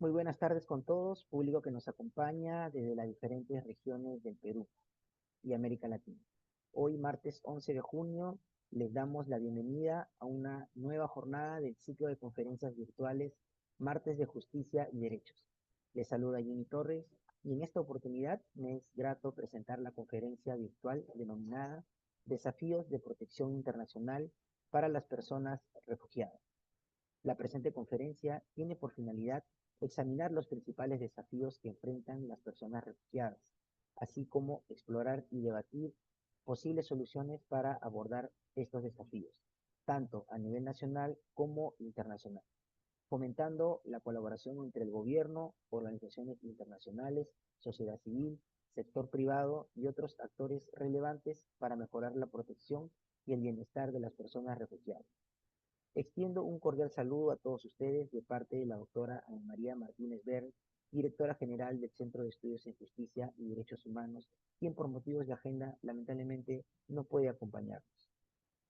Muy buenas tardes con todos, público que nos acompaña desde las diferentes regiones del Perú y América Latina. Hoy, martes 11 de junio, les damos la bienvenida a una nueva jornada del ciclo de conferencias virtuales Martes de Justicia y Derechos. Les saluda Jimmy Torres y en esta oportunidad me es grato presentar la conferencia virtual denominada Desafíos de Protección Internacional para las Personas Refugiadas. La presente conferencia tiene por finalidad examinar los principales desafíos que enfrentan las personas refugiadas, así como explorar y debatir posibles soluciones para abordar estos desafíos, tanto a nivel nacional como internacional, fomentando la colaboración entre el gobierno, organizaciones internacionales, sociedad civil, sector privado y otros actores relevantes para mejorar la protección y el bienestar de las personas refugiadas. Extiendo un cordial saludo a todos ustedes de parte de la doctora Ana María Martínez Bern, directora general del Centro de Estudios en Justicia y Derechos Humanos, quien por motivos de agenda lamentablemente no puede acompañarnos.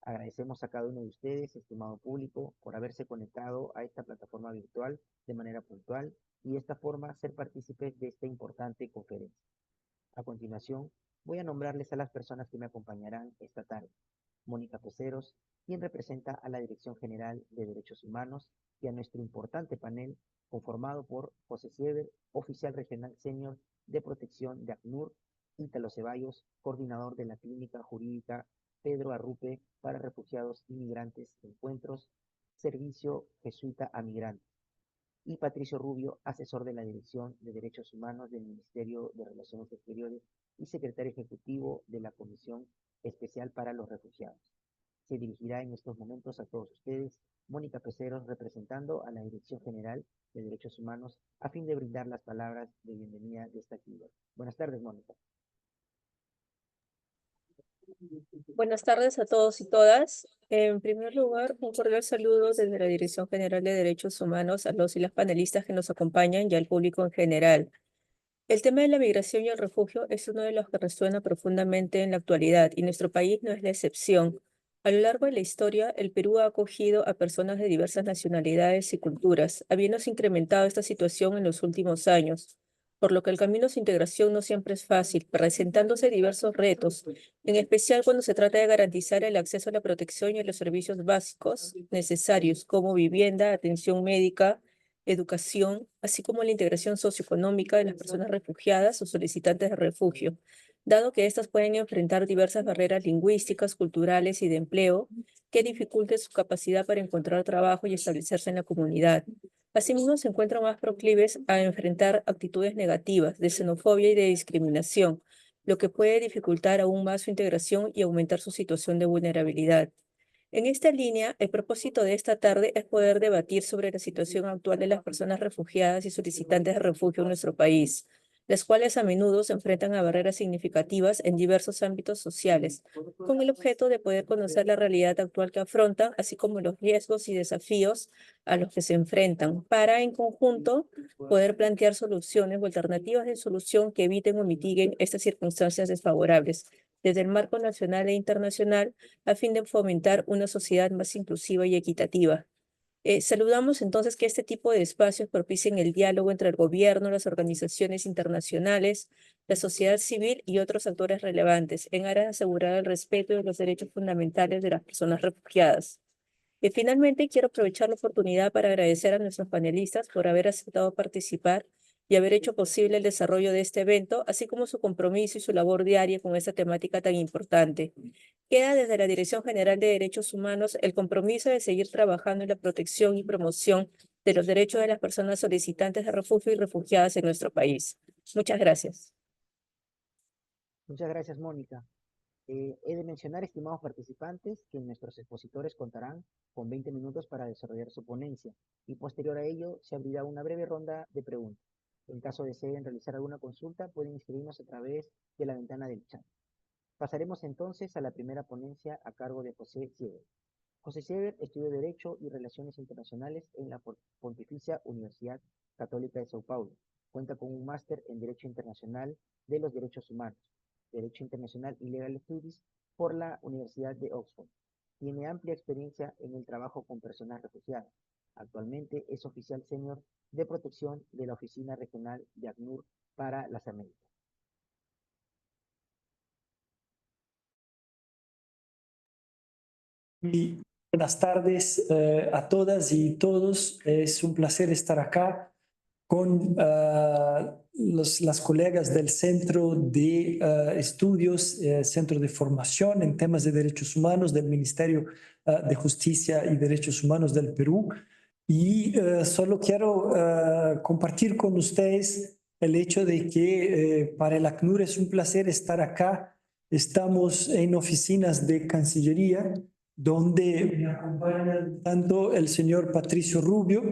Agradecemos a cada uno de ustedes, estimado público, por haberse conectado a esta plataforma virtual de manera puntual y de esta forma ser partícipes de esta importante conferencia. A continuación, voy a nombrarles a las personas que me acompañarán esta tarde. Mónica Peceros, quien representa a la Dirección General de Derechos Humanos, y a nuestro importante panel conformado por José Siever, oficial regional senior de protección de ACNUR, Ítalo Ceballos, coordinador de la Clínica Jurídica Pedro Arrupe para Refugiados y Migrantes Encuentros, Servicio Jesuita a Migrantes, y Patricio Rubio, asesor de la Dirección de Derechos Humanos del Ministerio de Relaciones Exteriores y secretario ejecutivo de la Comisión Especial para los Refugiados. Se dirigirá en estos momentos a todos ustedes Mónica Peceros, representando a la Dirección General de Derechos Humanos, a fin de brindar las palabras de bienvenida de esta actividad. Buenas tardes, Mónica. Buenas tardes a todos y todas. En primer lugar, un cordial saludo desde la Dirección General de Derechos Humanos a los y las panelistas que nos acompañan y al público en general. El tema de la migración y el refugio es uno de los que resuena profundamente en la actualidad y nuestro país no es la excepción. A lo largo de la historia, el Perú ha acogido a personas de diversas nacionalidades y culturas, habiéndose incrementado esta situación en los últimos años, por lo que el camino a su integración no siempre es fácil, presentándose diversos retos, en especial cuando se trata de garantizar el acceso a la protección y a los servicios básicos necesarios como vivienda, atención médica, educación, así como la integración socioeconómica de las personas refugiadas o solicitantes de refugio, dado que éstas pueden enfrentar diversas barreras lingüísticas, culturales y de empleo que dificulten su capacidad para encontrar trabajo y establecerse en la comunidad. Asimismo, se encuentran más proclives a enfrentar actitudes negativas de xenofobia y de discriminación, lo que puede dificultar aún más su integración y aumentar su situación de vulnerabilidad. En esta línea, el propósito de esta tarde es poder debatir sobre la situación actual de las personas refugiadas y solicitantes de refugio en nuestro país, las cuales a menudo se enfrentan a barreras significativas en diversos ámbitos sociales, con el objeto de poder conocer la realidad actual que afrontan, así como los riesgos y desafíos a los que se enfrentan, para en conjunto poder plantear soluciones o alternativas de solución que eviten o mitiguen estas circunstancias desfavorables desde el marco nacional e internacional a fin de fomentar una sociedad más inclusiva y equitativa. Saludamos entonces que este tipo de espacios propicien el diálogo entre el gobierno, las organizaciones internacionales, la sociedad civil y otros actores relevantes en aras de asegurar el respeto de los derechos fundamentales de las personas refugiadas. Finalmente, quiero aprovechar la oportunidad para agradecer a nuestros panelistas por haber aceptado participar y haber hecho posible el desarrollo de este evento, así como su compromiso y su labor diaria con esta temática tan importante. Queda desde la Dirección General de Derechos Humanos el compromiso de seguir trabajando en la protección y promoción de los derechos de las personas solicitantes de refugio y refugiadas en nuestro país. Muchas gracias. Muchas gracias, Mónica. He de mencionar, estimados participantes, que nuestros expositores contarán con 20 minutos para desarrollar su ponencia y posterior a ello se abrirá una breve ronda de preguntas. En caso deseen realizar alguna consulta, pueden inscribirnos a través de la ventana del chat. Pasaremos entonces a la primera ponencia a cargo de José Siever. José Siever estudió Derecho y Relaciones Internacionales en la Pontificia Universidad Católica de Sao Paulo. Cuenta con un máster en Derecho Internacional de los Derechos Humanos, Derecho Internacional y Legal Studies por la Universidad de Oxford. Tiene amplia experiencia en el trabajo con personas refugiadas. Actualmente es oficial senior de protección de la Oficina Regional de ACNUR para las Américas. Y buenas tardes a todas y todos. Es un placer estar acá con las colegas del Centro de Estudios, Centro de Formación en temas de Derechos Humanos del Ministerio de Justicia y Derechos Humanos del Perú. Y solo quiero compartir con ustedes el hecho de que para el ACNUR es un placer estar acá. Estamos en oficinas de Cancillería, donde me acompañan tanto el señor Patricio Rubio,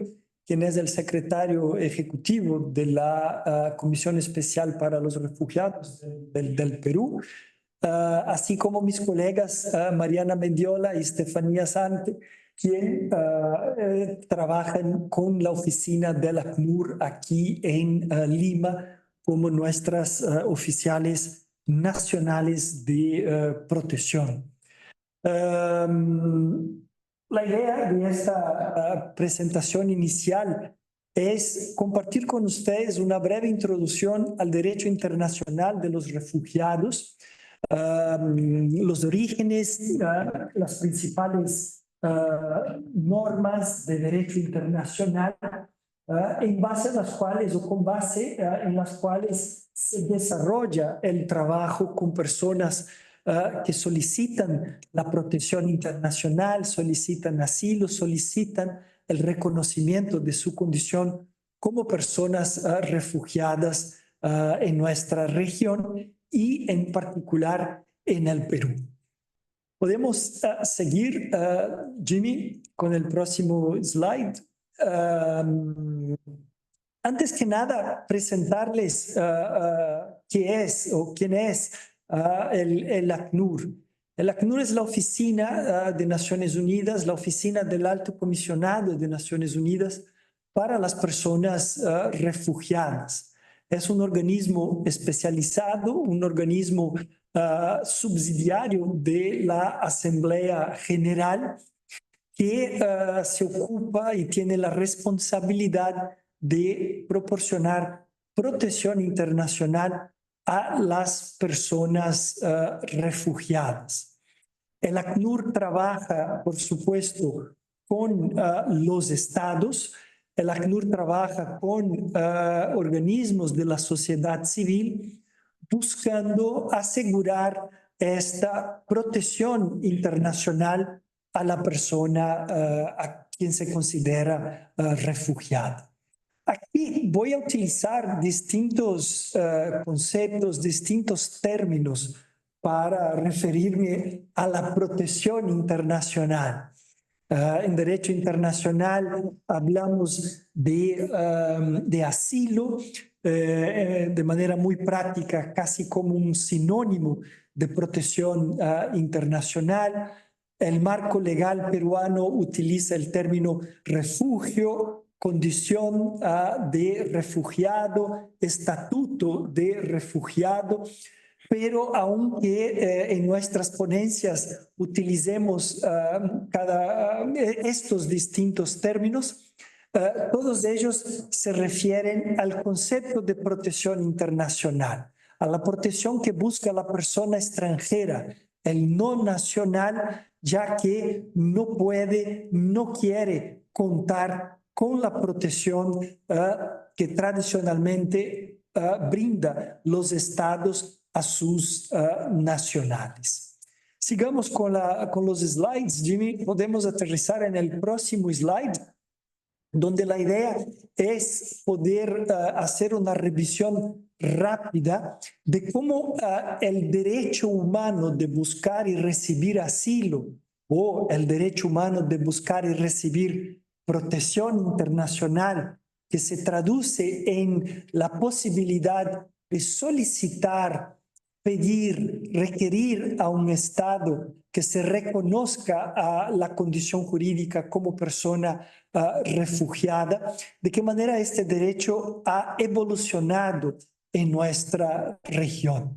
quien es el secretario ejecutivo de la Comisión Especial para los Refugiados del Perú, así como mis colegas Mariana Mendiola y Estefanía Sante, quien trabajan con la oficina del ACNUR aquí en Lima como nuestras oficiales nacionales de protección. La idea de esta presentación inicial es compartir con ustedes una breve introducción al derecho internacional de los refugiados, los orígenes, las principales normas de derecho internacional, en base a las cuales o con base en las cuales se desarrolla el trabajo con personas que solicitan la protección internacional, solicitan asilo, solicitan el reconocimiento de su condición como personas refugiadas en nuestra región y en particular en el Perú. Podemos seguir, Jimmy, con el próximo slide. Antes que nada, presentarles qué es o quién es el ACNUR. El ACNUR es la Oficina de Naciones Unidas, la Oficina del Alto Comisionado de Naciones Unidas para las Personas Refugiadas. Es un organismo especializado, un organismo subsidiario de la Asamblea General que se ocupa y tiene la responsabilidad de proporcionar protección internacional a las personas refugiadas. El ACNUR trabaja, por supuesto, con los estados. El ACNUR trabaja con organismos de la sociedad civil buscando asegurar esta protección internacional a la persona a quien se considera refugiada. Aquí voy a utilizar distintos conceptos, distintos términos para referirme a la protección internacional. En derecho internacional hablamos de asilo de manera muy práctica, casi como un sinónimo de protección internacional. El marco legal peruano utiliza el término refugio, condición de refugiado, estatuto de refugiado, pero aunque en nuestras ponencias utilicemos estos distintos términos, todos ellos se refieren al concepto de protección internacional, a la protección que busca la persona extranjera, el no nacional, ya que no puede, no quiere contar con la protección que tradicionalmente brinda los estados a sus nacionales. Sigamos con los slides, Jimmy. Podemos aterrizar en el próximo slide, donde la idea es poder hacer una revisión rápida de cómo el derecho humano de buscar y recibir asilo o el derecho humano de buscar y recibir protección internacional, que se traduce en la posibilidad de solicitar, pedir, requerir a un Estado que se reconozca a la condición jurídica como persona refugiada, de qué manera este derecho ha evolucionado en nuestra región.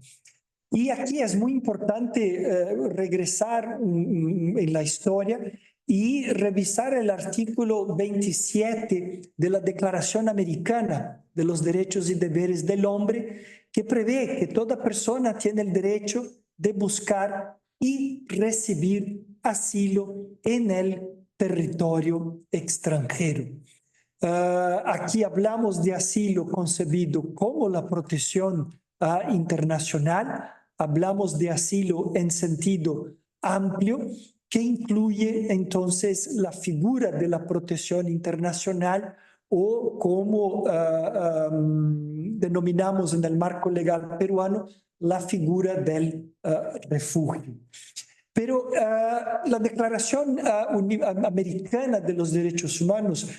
Y aquí es muy importante regresar en la historia y revisar el artículo 27 de la Declaración Americana de los Derechos y Deberes del Hombre, que prevé que toda persona tiene el derecho de buscar y recibir asilo en el territorio extranjero. Aquí hablamos de asilo concebido como la protección internacional, hablamos de asilo en sentido amplio, que incluye entonces la figura de la protección internacional o como denominamos en el marco legal peruano, la figura del refugio. Pero la Declaración Americana de los Derechos Humanos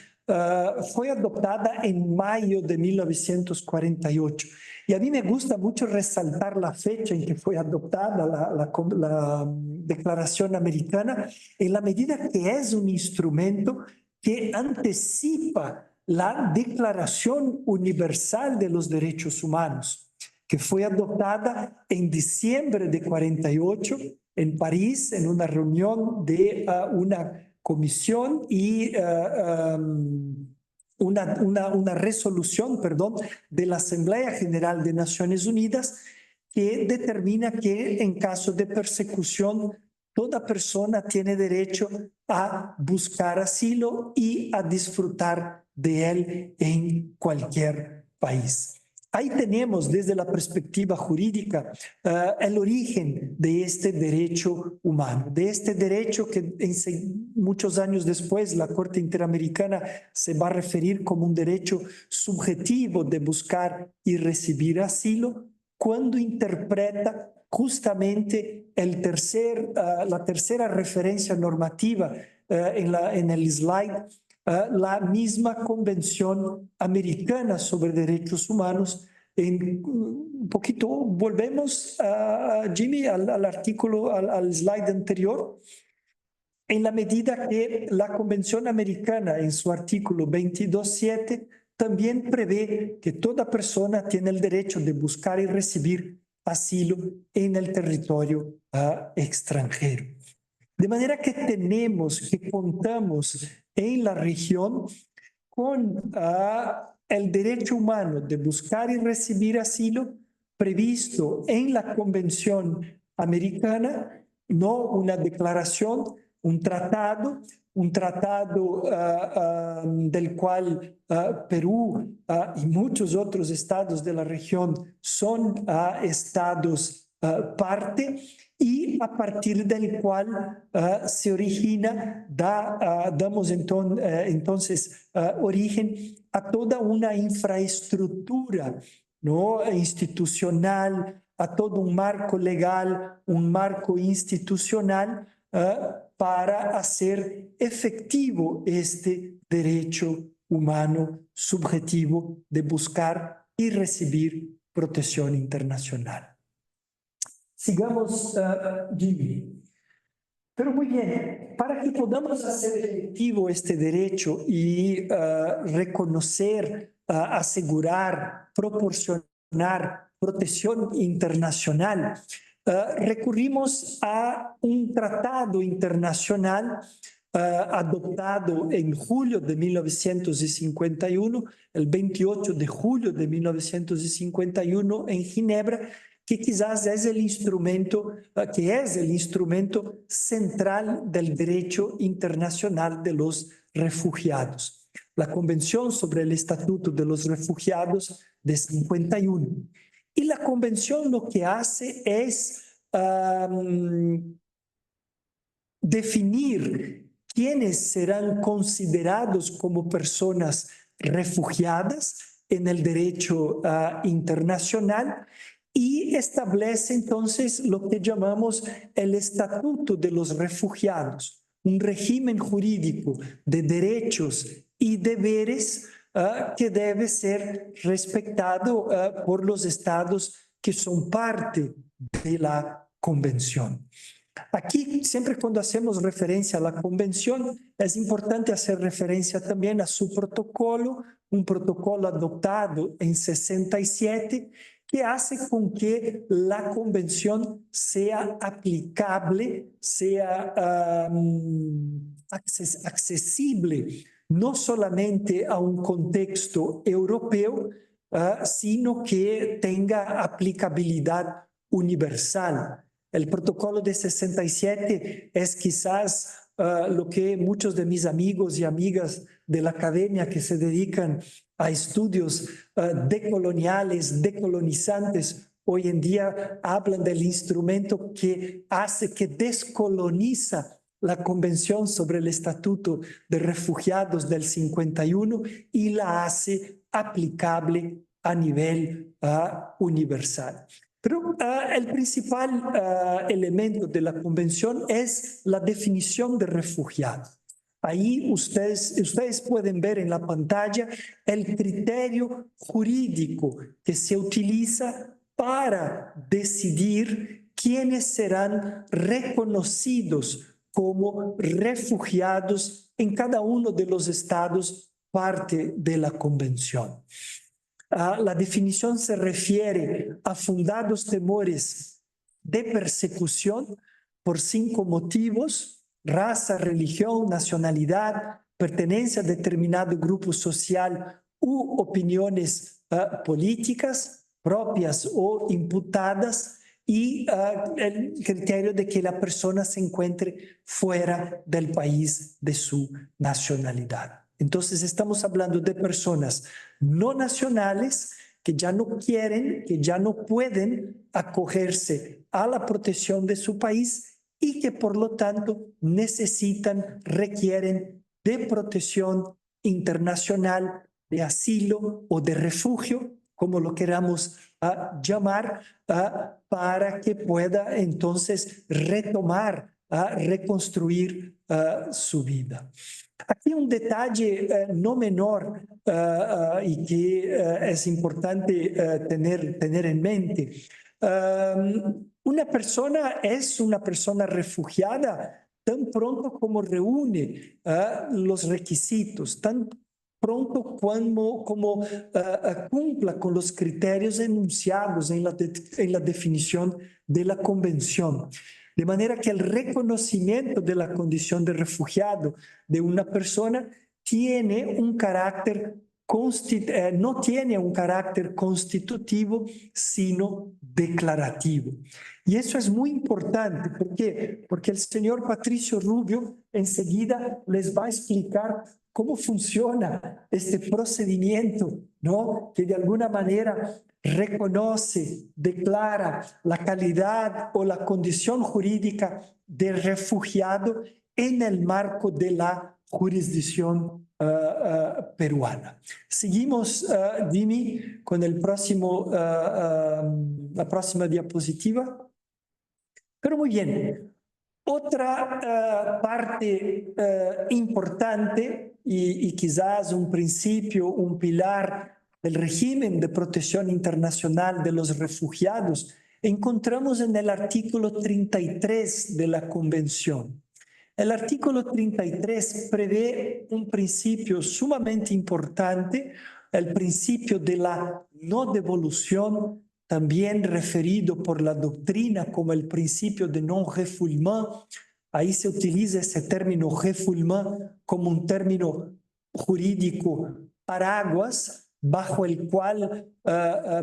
fue adoptada en mayo de 1948. Y a mí me gusta mucho resaltar la fecha en que fue adoptada la Declaración Americana, en la medida que es un instrumento que anticipa la Declaración Universal de los Derechos Humanos, que fue adoptada en diciembre de 48 en París, en una reunión de una comisión y una resolución, perdón, de la Asamblea General de Naciones Unidas que determina que en caso de persecución toda persona tiene derecho a buscar asilo y a disfrutar de él en cualquier país. Ahí tenemos desde la perspectiva jurídica el origen de este derecho humano, de este derecho que muchos años después la Corte Interamericana se va a referir como un derecho subjetivo de buscar y recibir asilo, cuando interpreta justamente la tercera referencia normativa en el slide, la misma Convención Americana sobre Derechos Humanos. Un poquito, volvemos, Jimmy, al artículo, al slide anterior. En la medida que la Convención Americana, en su artículo 22.7, también prevé que toda persona tiene el derecho de buscar y recibir asilo en el territorio extranjero. De manera que contamos en la región con el derecho humano de buscar y recibir asilo previsto en la Convención Americana, no una declaración, un tratado del cual Perú y muchos otros estados de la región son estados parte, y a partir del cual se origina, damos entonces origen a toda una infraestructura, ¿no?, institucional, a todo un marco legal, un marco institucional para hacer efectivo este derecho humano subjetivo de buscar y recibir protección internacional. Sigamos, Jimmy. Pero muy bien, para que podamos hacer efectivo este derecho y reconocer, asegurar, proporcionar protección internacional, recurrimos a un tratado internacional adoptado en julio de 1951, el 28 de julio de 1951 en Ginebra, que quizás es el instrumento central del derecho internacional de los refugiados. La Convención sobre el Estatuto de los Refugiados de 51. Y la Convención lo que hace es definir quiénes serán considerados como personas refugiadas en el derecho internacional, y establece entonces lo que llamamos el Estatuto de los Refugiados, un régimen jurídico de derechos y deberes que debe ser respetado por los estados que son parte de la Convención. Aquí, siempre cuando hacemos referencia a la Convención, es importante hacer referencia también a su protocolo, un protocolo adoptado en 67, que hace con que la Convención sea aplicable, sea accesible no solamente a un contexto europeo, sino que tenga aplicabilidad universal. El protocolo de 67 es quizás lo que muchos de mis amigos y amigas de la academia que se dedican a estudios decoloniales, decolonizantes, hoy en día hablan del instrumento que hace, que descoloniza la Convención sobre el Estatuto de Refugiados del 51 y la hace aplicable a nivel universal. Pero el principal elemento de la Convención es la definición de refugiado. Ahí ustedes pueden ver en la pantalla el criterio jurídico que se utiliza para decidir quiénes serán reconocidos como refugiados en cada uno de los estados parte de la Convención. La definición se refiere a fundados temores de persecución por 5 motivos: raza, religión, nacionalidad, pertenencia a determinado grupo social u opiniones políticas propias o imputadas, y el criterio de que la persona se encuentre fuera del país de su nacionalidad. Entonces estamos hablando de personas no nacionales que ya no quieren, que ya no pueden acogerse a la protección de su país y que por lo tanto necesitan, requieren de protección internacional, de asilo o de refugio, como lo queramos llamar, para que pueda entonces retomar, reconstruir su vida. Aquí un detalle no menor y que es importante tener en mente. Una persona es una persona refugiada tan pronto como reúne los requisitos, tan pronto como cumpla con los criterios enunciados en la definición de la Convención. De manera que el reconocimiento de la condición de refugiado de una persona tiene un carácter no tiene un carácter constitutivo, sino declarativo. Y eso es muy importante. ¿Por qué? Porque el señor Patricio Rubio enseguida les va a explicar cómo funciona este procedimiento, ¿no? Que de alguna manera reconoce, declara la calidad o la condición jurídica de refugiado en el marco de la jurisdicción peruana. Seguimos, Dimi, con el la próxima diapositiva. Pero muy bien. Otra parte importante y quizás un principio, un pilar del régimen de protección internacional de los refugiados, encontramos en el artículo 33 de la Convención. El artículo 33 prevé un principio sumamente importante, el principio de la no devolución, también referido por la doctrina como el principio de non-refoulement. Ahí se utiliza ese término refoulement como un término jurídico paraguas, bajo el cual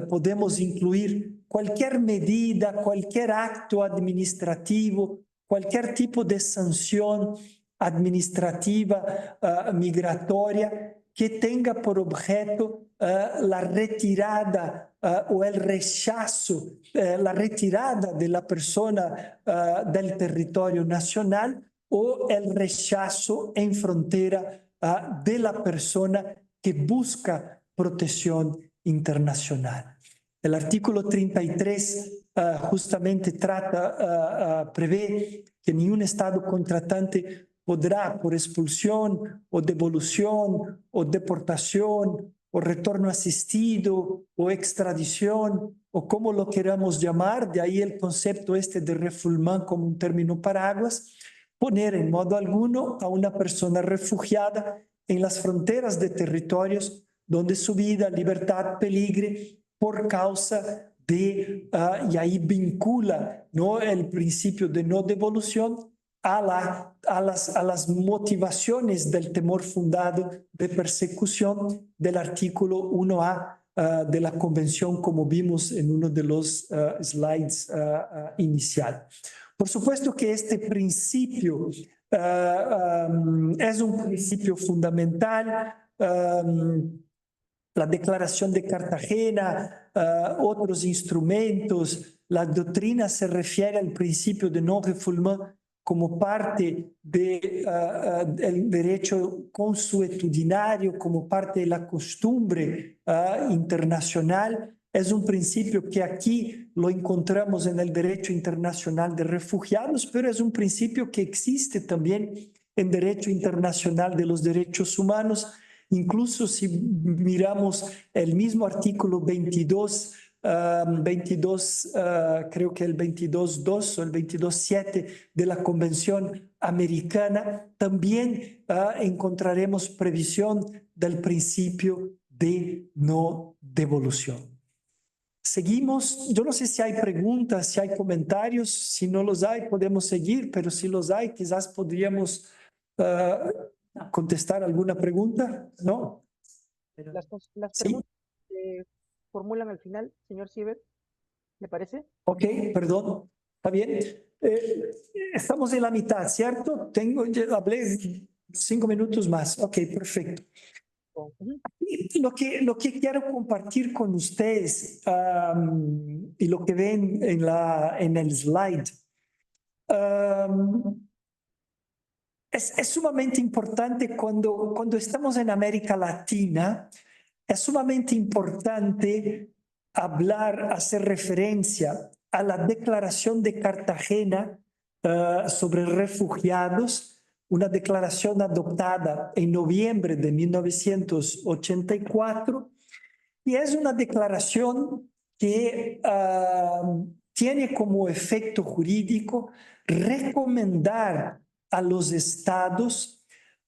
podemos incluir cualquier medida, cualquier acto administrativo, cualquier tipo de sanción administrativa migratoria que tenga por objeto la retirada o el rechazo, la retirada de la persona del territorio nacional o el rechazo en frontera de la persona que busca protección internacional. El artículo 33 justamente prevé que ningún Estado contratante podrá, por expulsión o devolución o deportación o retorno asistido o extradición o como lo queramos llamar, de ahí el concepto de refoulement como un término paraguas, poner en modo alguno a una persona refugiada en las fronteras de territorios donde su vida, libertad peligre por causa de, y ahí vincula, ¿no?, el principio de no devolución a las motivaciones del temor fundado de persecución del artículo 1A de la Convención, como vimos en uno de los slides inicial. Por supuesto que este principio es un principio fundamental. La Declaración de Cartagena, otros instrumentos, la doctrina se refiere al principio de non-refoulement como parte del derecho consuetudinario, como parte de la costumbre internacional. Es un principio que aquí lo encontramos en el derecho internacional de refugiados, pero es un principio que existe también en derecho internacional de los derechos humanos. Incluso si miramos el mismo artículo 22, creo que el 22.2 o el 22.7 de la Convención Americana, también encontraremos previsión del principio de no devolución. Seguimos. Yo no sé si hay preguntas, si hay comentarios. Si no los hay, podemos seguir, pero si los hay, quizás podríamos contestar alguna pregunta. ¿No? Las Sí. preguntas se formulan al final, señor Siever, ¿le parece? Ok, perdón. ¿Está bien? Estamos en la mitad, ¿cierto? Ya hablé 5 minutos más. Ok, perfecto. Lo que quiero compartir con ustedes y lo que ven en el slide es sumamente importante cuando estamos en América Latina. Es sumamente importante hacer referencia a la Declaración de Cartagena sobre refugiados, una declaración adoptada en noviembre de 1984, y es una declaración que tiene como efecto jurídico recomendar a los estados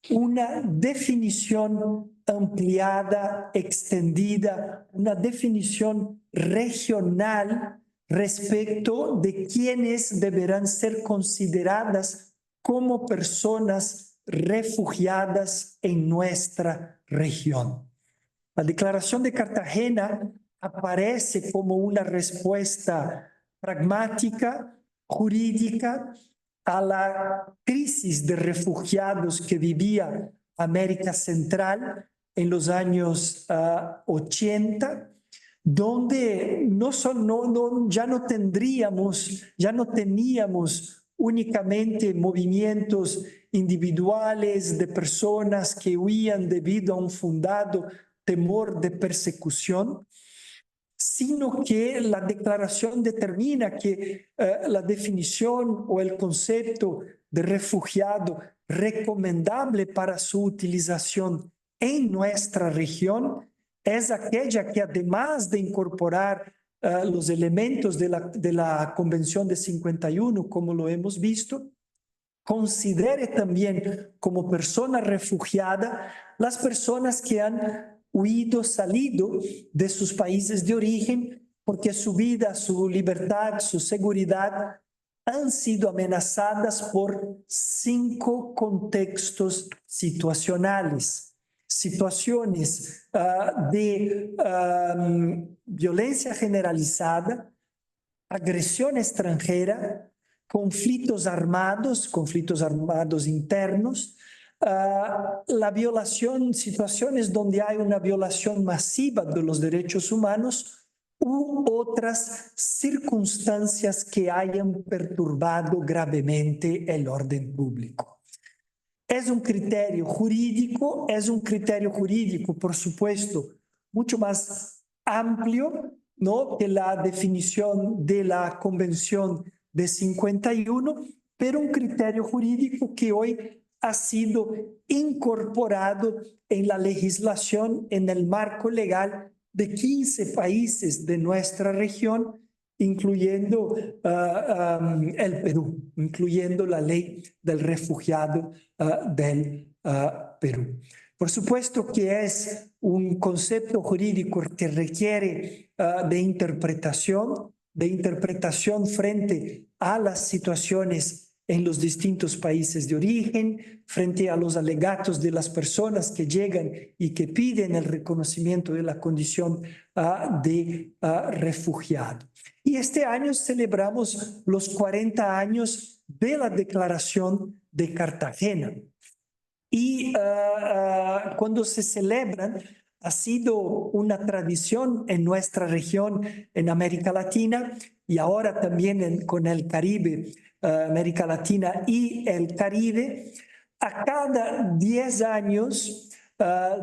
una definición ampliada, extendida, una definición regional respecto de quiénes deberán ser consideradas como personas refugiadas en nuestra región. La Declaración de Cartagena aparece como una respuesta pragmática, jurídica, a la crisis de refugiados que vivía América Central en los años 80, donde ya no teníamos únicamente movimientos individuales de personas que huían debido a un fundado temor de persecución, sino que la declaración determina que la definición o el concepto de refugiado recomendable para su utilización en nuestra región es aquella que, además de incorporar los elementos de la Convención de 51, como lo hemos visto, considere también como persona refugiada las personas que han salido de sus países de origen porque su vida, su libertad, su seguridad han sido amenazadas por 5 contextos situacionales. Situaciones de violencia generalizada, agresión extranjera, conflictos armados internos, la violación, situaciones donde hay una violación masiva de los derechos humanos u otras circunstancias que hayan perturbado gravemente el orden público. Es un criterio jurídico, por supuesto, mucho más amplio, ¿no?, que la definición de la Convención de 51, pero un criterio jurídico que hoy ha sido incorporado en la legislación, en el marco legal de 15 países de nuestra región, incluyendo el Perú, incluyendo la ley del refugiado del Perú. Por supuesto que es un concepto jurídico que requiere de interpretación frente a las situaciones en los distintos países de origen, frente a los alegatos de las personas que llegan y que piden el reconocimiento de la condición de refugiado. Y este año celebramos los 40 años de la Declaración de Cartagena. Y cuando se celebran, ha sido una tradición en nuestra región, en América Latina, y ahora también con el Caribe, América Latina y el Caribe, a cada 10 años,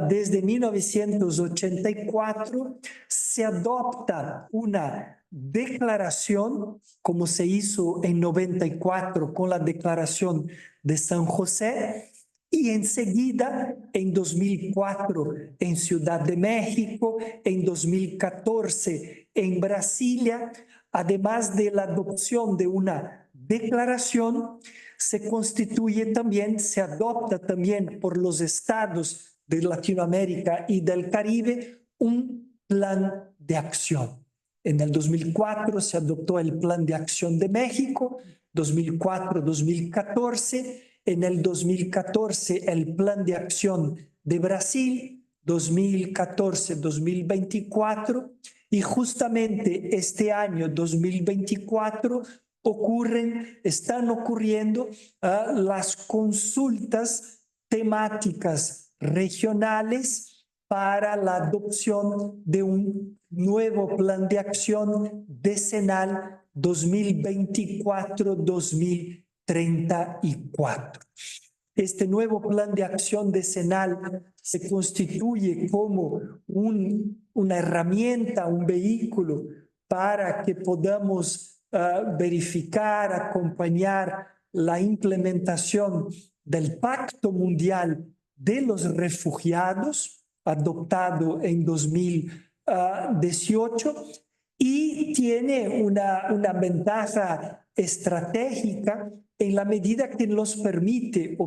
desde 1984, se adopta una declaración, como se hizo en 94 con la Declaración de San José, y enseguida, en 2004, en Ciudad de México, en 2014, en Brasilia, además de la adopción de una declaración, se constituye también, se adopta también por los estados de Latinoamérica y del Caribe un plan de acción. En el 2004 se adoptó el Plan de Acción de México, 2004-2014, en el 2014 el Plan de Acción de Brasil, 2014-2024, y justamente este año 2024 están ocurriendo las consultas temáticas regionales para la adopción de un nuevo plan de acción decenal 2024-2034. Este nuevo plan de acción decenal se constituye como una herramienta, un vehículo para que podamos verificar, acompañar la implementación del Pacto Mundial de los Refugiados, adoptado en 2018, y tiene una ventaja estratégica en la medida que nos permite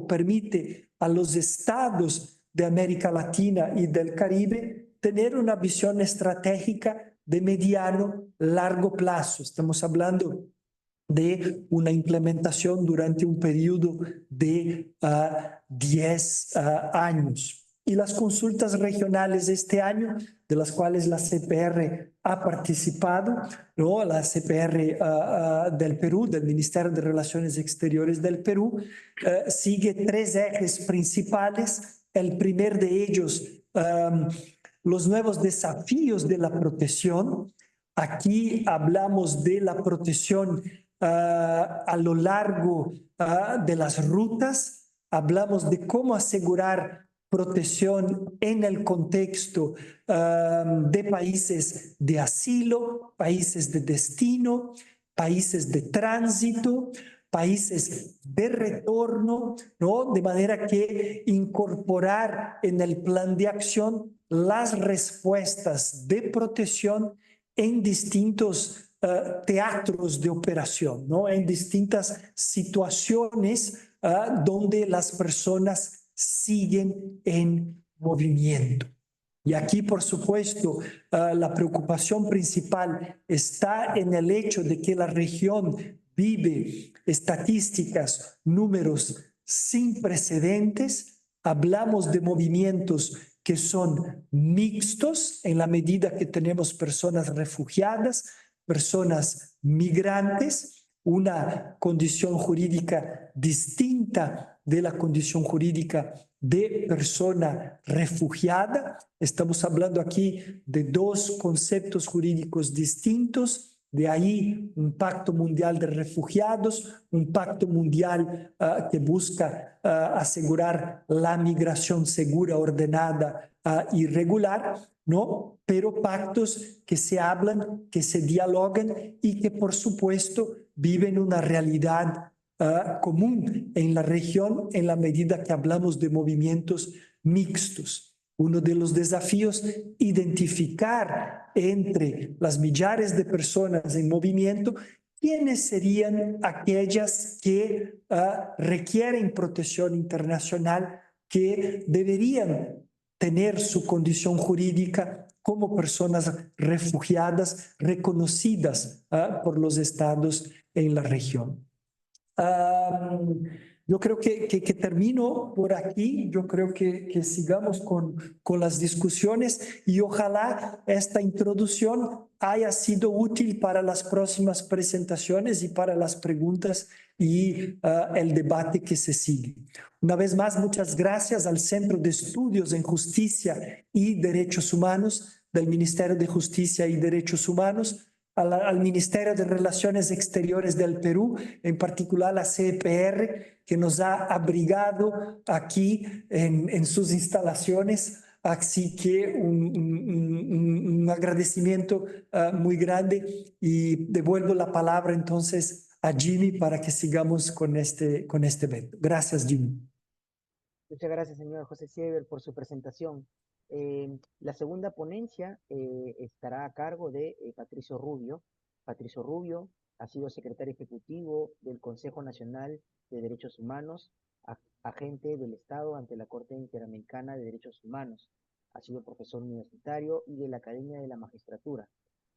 a los estados de América Latina y del Caribe tener una visión estratégica de mediano, largo plazo. Estamos hablando de una implementación durante un periodo de 10 años. Y las consultas regionales de este año, de las cuales la CPR ha participado, ¿no? La CPR del Perú, del Ministerio de Relaciones Exteriores del Perú, sigue 3 ejes principales. El primer de ellos, los nuevos desafíos de la protección. Aquí hablamos de la protección a lo largo de las rutas, hablamos de cómo asegurar protección en el contexto de países de asilo, países de destino, países de tránsito, países de retorno, ¿no? De manera que incorporar en el plan de acción las respuestas de protección en distintos teatros de operación, ¿no? En distintas situaciones donde las personas siguen en movimiento. Y aquí, por supuesto, la preocupación principal está en el hecho de que la región vive estadísticas, números sin precedentes. Hablamos de movimientos que son mixtos en la medida que tenemos personas refugiadas, personas migrantes, una condición jurídica distinta de la condición jurídica de persona refugiada. Estamos hablando aquí de 2 conceptos jurídicos distintos. De ahí un pacto mundial de refugiados, un pacto mundial que busca asegurar la migración segura, ordenada y regular, ¿no? Pero pactos que se hablan, que se dialogan y que por supuesto viven una realidad común en la región en la medida que hablamos de movimientos mixtos. Uno de los desafíos, identificar entre las millares de personas en movimiento quiénes serían aquellas que requieren protección internacional, que deberían tener su condición jurídica como personas refugiadas reconocidas por los estados en la región. Yo creo que termino por aquí. Yo creo que sigamos con las discusiones y ojalá esta introducción haya sido útil para las próximas presentaciones y para las preguntas y el debate que se sigue. Una vez más, muchas gracias al Centro de Estudios en Justicia y Derechos Humanos del Ministerio de Justicia y Derechos Humanos, al Ministerio de Relaciones Exteriores del Perú, en particular a CEPR, que nos ha abrigado aquí en sus instalaciones. Así que un agradecimiento muy grande y devuelvo la palabra entonces a Jimmy para que sigamos con este evento. Gracias, Jimmy. Muchas gracias, señor José Siever, por su presentación. La segunda ponencia estará a cargo de Patricio Rubio. Patricio Rubio ha sido secretario ejecutivo del Consejo Nacional de Derechos Humanos, agente del Estado ante la Corte Interamericana de Derechos Humanos. Ha sido profesor universitario y de la Academia de la Magistratura.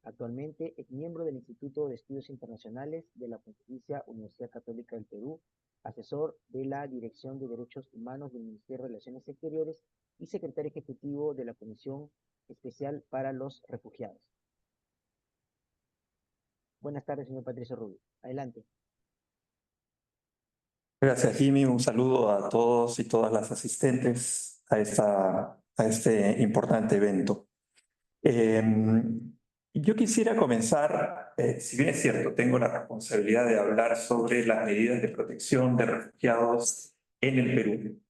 Actualmente es miembro del Instituto de Estudios Internacionales de la Pontificia Universidad Católica del Perú, asesor de la Dirección de Derechos Humanos del Ministerio de Relaciones Exteriores y secretario ejecutivo de la Comisión Especial para los Refugiados. Buenas tardes, señor Patricio Rubio. Adelante. Gracias, Jimmy. Un saludo a todos y todas las asistentes a este importante evento. Yo quisiera comenzar, si bien es cierto, tengo la responsabilidad de hablar sobre las medidas de protección de refugiados en el Perú.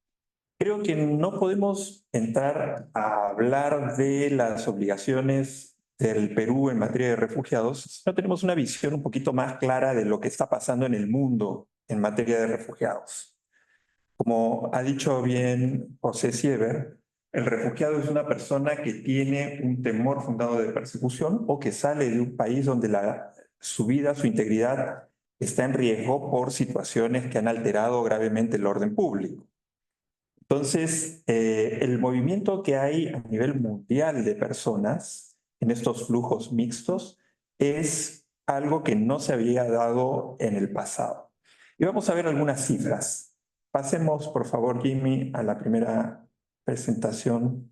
Creo que no podemos entrar a hablar de las obligaciones del Perú en materia de refugiados si no tenemos una visión un poquito más clara de lo que está pasando en el mundo en materia de refugiados. Como ha dicho bien José Siever, el refugiado es una persona que tiene un temor fundado de persecución o que sale de un país donde su vida, su integridad está en riesgo por situaciones que han alterado gravemente el orden público. Entonces, el movimiento que hay a nivel mundial de personas en estos flujos mixtos es algo que no se había dado en el pasado. Y vamos a ver algunas cifras. Pasemos, por favor, Jimmy, a la primera presentación.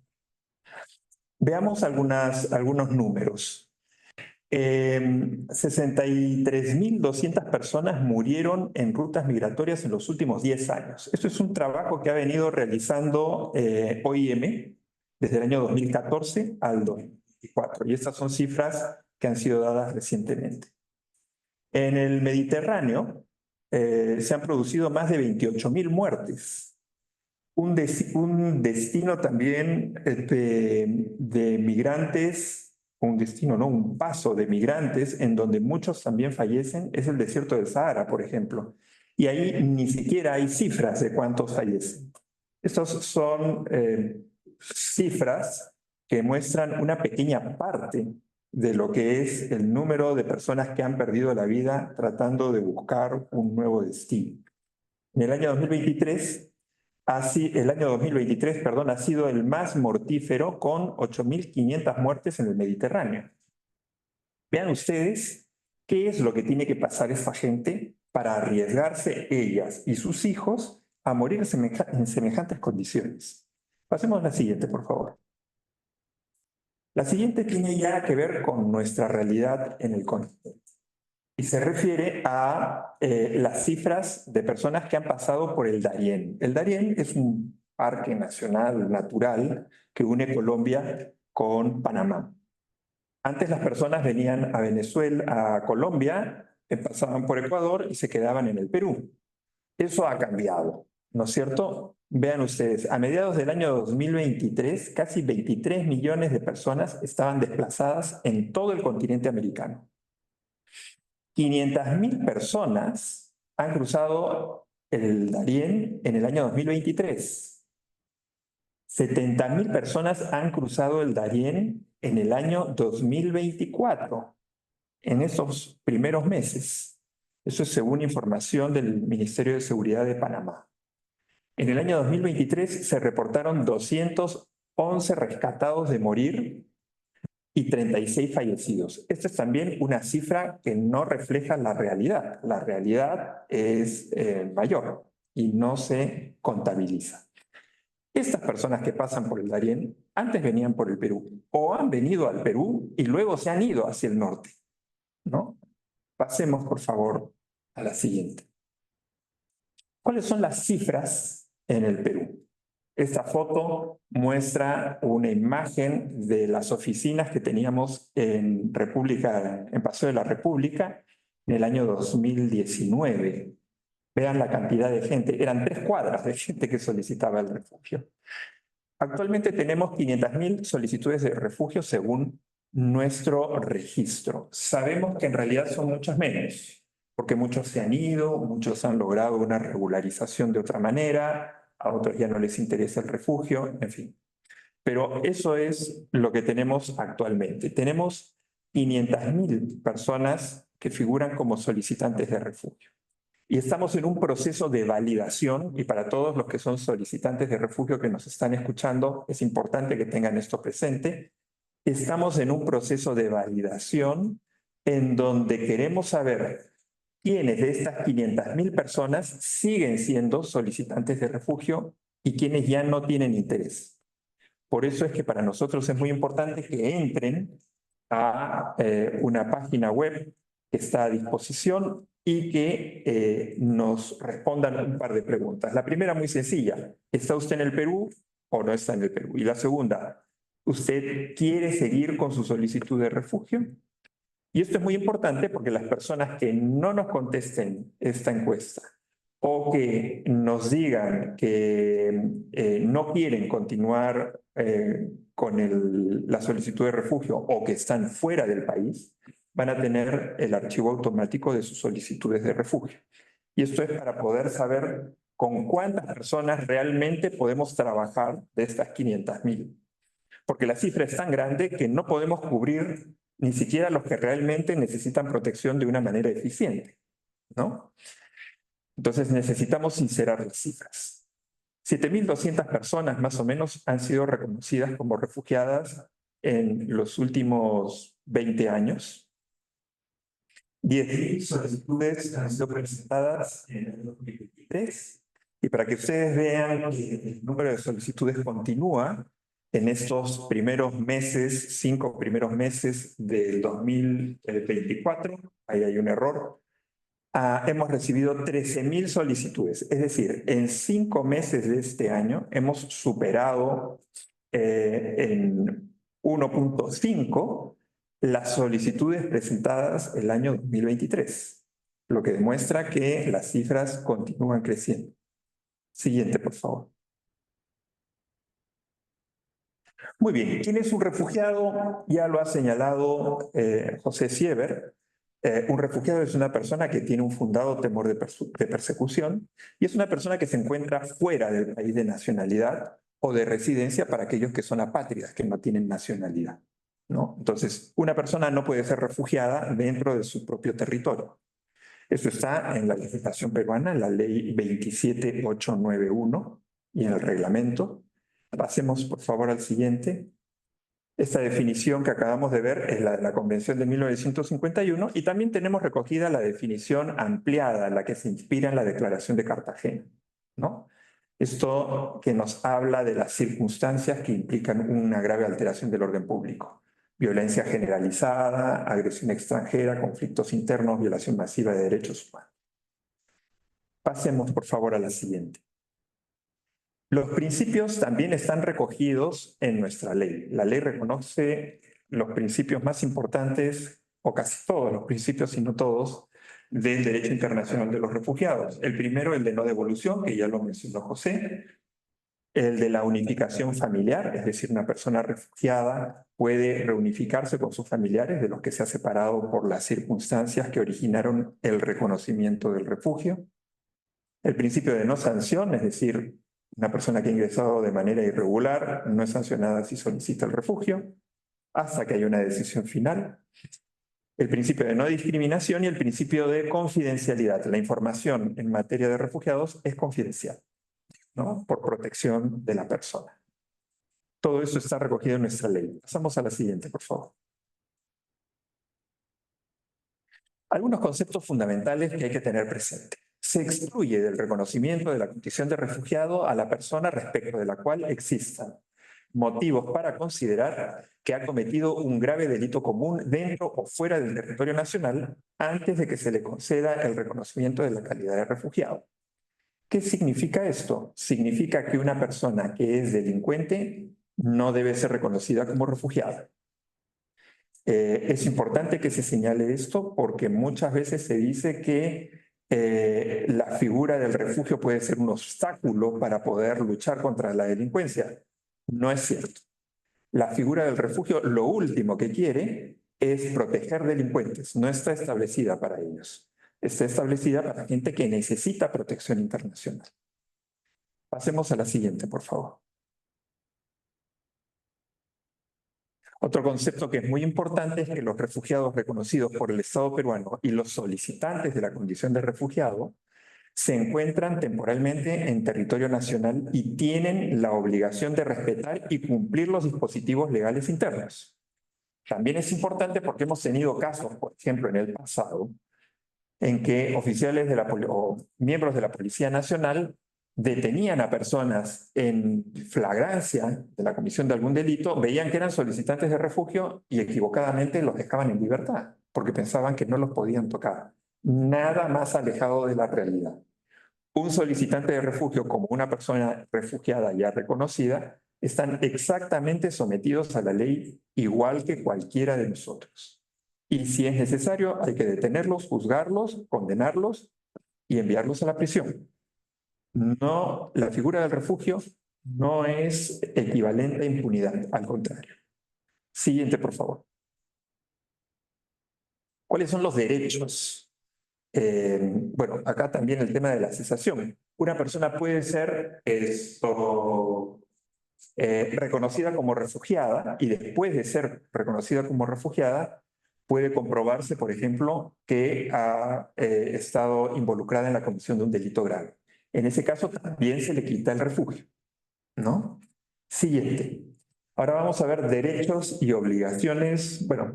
Veamos algunos números. 63.200 personas murieron en rutas migratorias en los últimos 10 años. Esto es un trabajo que ha venido realizando OIM desde el año 2014 al 2024. Y estas son cifras que han sido dadas recientemente. En el Mediterráneo se han producido más de 28.000 muertes. Un destino también de migrantes, un paso de migrantes en donde muchos también fallecen, es el desierto del Sahara, por ejemplo. Y ahí ni siquiera hay cifras de cuántos fallecen. Estas son cifras que muestran una pequeña parte de lo que es el número de personas que han perdido la vida tratando de buscar un nuevo destino. En el año 2023, ha sido el más mortífero, con 8.500 muertes en el Mediterráneo. Vean ustedes qué es lo que tiene que pasar esta gente para arriesgarse ellas y sus hijos a morir en semejantes condiciones. Pasemos a la siguiente, por favor. La siguiente tiene ya que ver con nuestra realidad en el continente. Y se refiere a las cifras de personas que han pasado por el Darién. El Darién es un parque nacional natural que une Colombia con Panamá. Antes las personas venían a Venezuela, a Colombia, pasaban por Ecuador y se quedaban en el Perú. Eso ha cambiado, ¿no es cierto? Vean ustedes, a mediados del año 2023, casi 23 millones de personas estaban desplazadas en todo el continente americano. 500.000 personas han cruzado el Darién en el año 2023. 70.000 personas han cruzado el Darién en el año 2024, en esos primeros meses. Eso es según información del Ministerio de Seguridad de Panamá. En el año 2023 se reportaron 211 rescatados de morir y 36 fallecidos. Esta es también una cifra que no refleja la realidad. La realidad es mayor y no se contabiliza. Estas personas que pasan por el Darién antes venían por el Perú o han venido al Perú y luego se han ido hacia el norte, ¿no? Pasemos, por favor, a la siguiente. ¿Cuáles son las cifras en el Perú? Esta foto muestra una imagen de las oficinas que teníamos en Paseo de la República en el año 2019. Vean la cantidad de gente, eran 3 cuadras de gente que solicitaba el refugio. Actualmente tenemos 500.000 solicitudes de refugio según nuestro registro. Sabemos que en realidad son muchas menos, porque muchos se han ido, muchos han logrado una regularización de otra manera, a otros ya no les interesa el refugio, en fin. Pero eso es lo que tenemos actualmente. Tenemos 500.000 personas que figuran como solicitantes de refugio. Y estamos en un proceso de validación, y para todos los que son solicitantes de refugio que nos están escuchando, es importante que tengan esto presente. Estamos en un proceso de validación en donde queremos saber quiénes de estas 500.000 personas siguen siendo solicitantes de refugio y quiénes ya no tienen interés. Por eso es que para nosotros es muy importante que entren a una página web que está a disposición y que nos respondan un par de preguntas. La primera, muy sencilla: ¿está usted en el Perú o no está en el Perú? Y la segunda, ¿usted quiere seguir con su solicitud de refugio? Y esto es muy importante porque las personas que no nos contesten esta encuesta o que nos digan que no quieren continuar con la solicitud de refugio o que están fuera del país, van a tener el archivo automático de sus solicitudes de refugio. Y esto es para poder saber con cuántas personas realmente podemos trabajar de estas 500.000. Porque la cifra es tan grande que no podemos cubrir ni siquiera los que realmente necesitan protección de una manera eficiente, ¿no? Entonces necesitamos sincerar las cifras. 7.200 personas más o menos han sido reconocidas como refugiadas en los últimos 20 años. 10.000 solicitudes han sido presentadas en el 2023. Y para que ustedes vean que el número de solicitudes continúa, en estos primeros meses, 5 primeros meses del 2024, ahí hay un error, hemos recibido 13.000 solicitudes. Es decir, en 5 meses de este año hemos superado en 1.5 las solicitudes presentadas el año 2023, lo que demuestra que las cifras continúan creciendo. Siguiente, por favor. Muy bien, ¿quién es un refugiado? Ya lo ha señalado José Siever. Un refugiado es una persona que tiene un fundado temor de persecución y es una persona que se encuentra fuera del país de nacionalidad o de residencia para aquellos que son apátridas, que no tienen nacionalidad, ¿no? Entonces, una persona no puede ser refugiada dentro de su propio territorio. Eso está en la legislación peruana, en la ley 27891 y en el reglamento. Pasemos, por favor, al siguiente. Esta definición que acabamos de ver es la de la Convención de 1951 y también tenemos recogida la definición ampliada, la que se inspira en la Declaración de Cartagena, ¿no? Esto que nos habla de las circunstancias que implican una grave alteración del orden público. Violencia generalizada, agresión extranjera, conflictos internos, violación masiva de derechos humanos. Pasemos, por favor, a la siguiente. Los principios también están recogidos en nuestra ley. La ley reconoce los principios más importantes, o casi todos los principios, si no todos, del derecho internacional de los refugiados. El primero, el de no devolución, que ya lo mencionó José. El de la unificación familiar, es decir, una persona refugiada puede reunificarse con sus familiares de los que se ha separado por las circunstancias que originaron el reconocimiento del refugio. El principio de no sanción, es decir, una persona que ha ingresado de manera irregular no es sancionada si solicita el refugio hasta que haya una decisión final. El principio de no discriminación y el principio de confidencialidad. La información en materia de refugiados es confidencial, ¿no? Por protección de la persona. Todo eso está recogido en nuestra ley. Pasamos a la siguiente, por favor. Algunos conceptos fundamentales que hay que tener presente. Se excluye del reconocimiento de la condición de refugiado a la persona respecto de la cual existan motivos para considerar que ha cometido un grave delito común dentro o fuera del territorio nacional antes de que se le conceda el reconocimiento de la calidad de refugiado. ¿Qué significa esto? Significa que una persona que es delincuente no debe ser reconocida como refugiada. Es importante que se señale esto porque muchas veces se dice que la figura del refugio puede ser un obstáculo para poder luchar contra la delincuencia. No es cierto. La figura del refugio lo último que quiere es proteger delincuentes. No está establecida para ellos. Está establecida para gente que necesita protección internacional. Pasemos a la siguiente, por favor. Otro concepto que es muy importante es que los refugiados reconocidos por el Estado peruano y los solicitantes de la condición de refugiado se encuentran temporalmente en territorio nacional y tienen la obligación de respetar y cumplir los dispositivos legales internos. También es importante porque hemos tenido casos, por ejemplo, en el pasado, en que oficiales de o miembros de la Policía Nacional detenían a personas en flagrancia de la comisión de algún delito, veían que eran solicitantes de refugio y equivocadamente los dejaban en libertad, porque pensaban que no los podían tocar. Nada más alejado de la realidad. Un solicitante de refugio como una persona refugiada ya reconocida están exactamente sometidos a la ley igual que cualquiera de nosotros. Y si es necesario, hay que detenerlos, juzgarlos, condenarlos y enviarlos a la prisión. No, la figura del refugio no es equivalente a impunidad, al contrario. Siguiente, por favor. ¿Cuáles son los derechos? Bueno, acá también el tema de la cesación. Una persona puede ser reconocida como refugiada y después de ser reconocida como refugiada puede comprobarse, por ejemplo, que ha estado involucrada en la comisión de un delito grave. En ese caso también se le quita el refugio, ¿no? Siguiente. Ahora vamos a ver derechos y obligaciones. Bueno,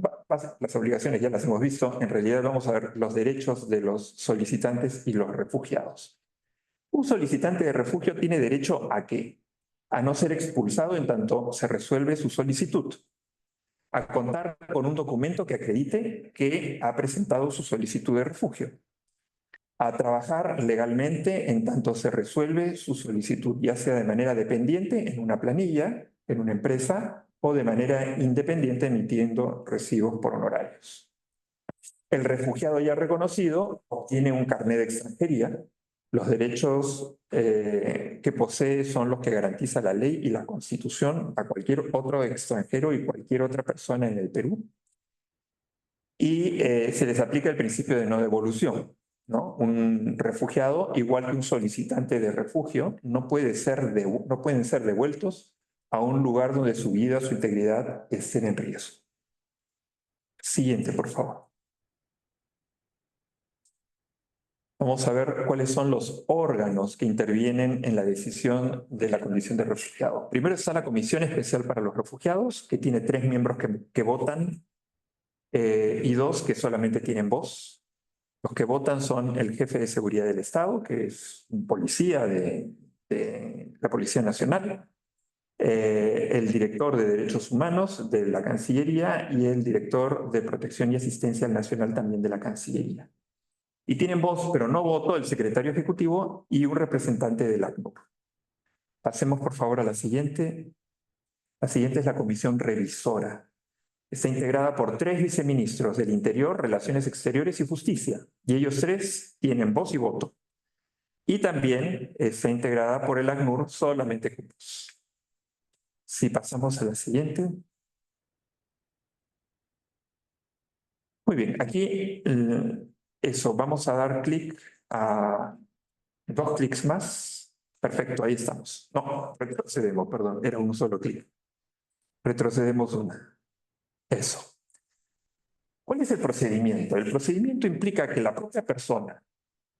las obligaciones ya las hemos visto. En realidad vamos a ver los derechos de los solicitantes y los refugiados. Un solicitante de refugio tiene derecho ¿a qué? A no ser expulsado en tanto se resuelve su solicitud. A contar con un documento que acredite que ha presentado su solicitud de refugio. A trabajar legalmente en tanto se resuelve su solicitud, ya sea de manera dependiente en una planilla, en una empresa, o de manera independiente emitiendo recibos por honorarios. El refugiado ya reconocido obtiene un carnet de extranjería. Los derechos que posee son los que garantiza la ley y la Constitución a cualquier otro extranjero y cualquier otra persona en el Perú. Y se les aplica el principio de no devolución, ¿no? Un refugiado, igual que un solicitante de refugio, no pueden ser devueltos a un lugar donde su vida, su integridad estén en riesgo. Siguiente, por favor. Vamos a ver cuáles son los órganos que intervienen en la decisión de la condición de refugiado. Primero está la Comisión Especial para los Refugiados, que tiene 3 miembros que votan y 2 que solamente tienen voz. Los que votan son el jefe de seguridad del Estado, que es un policía de la Policía Nacional, el director de Derechos Humanos de la Cancillería y el director de Protección y Asistencia Nacional también de la Cancillería. Y tienen voz, pero no voto, el secretario ejecutivo y un representante del ACNUR. Pasemos, por favor, a la siguiente. La siguiente es la comisión revisora. Está integrada por 3 viceministros del Interior, Relaciones Exteriores y Justicia. Y ellos 3 tienen voz y voto. Y también está integrada por el ACNUR, solamente cupos. Si pasamos a la siguiente. Muy bien, aquí eso, vamos a dar clic a 2 clics más. Perfecto, ahí estamos. No, retrocedemos, perdón, era un solo clic. Retrocedemos una. Eso. ¿Cuál es el procedimiento? El procedimiento implica que la propia persona,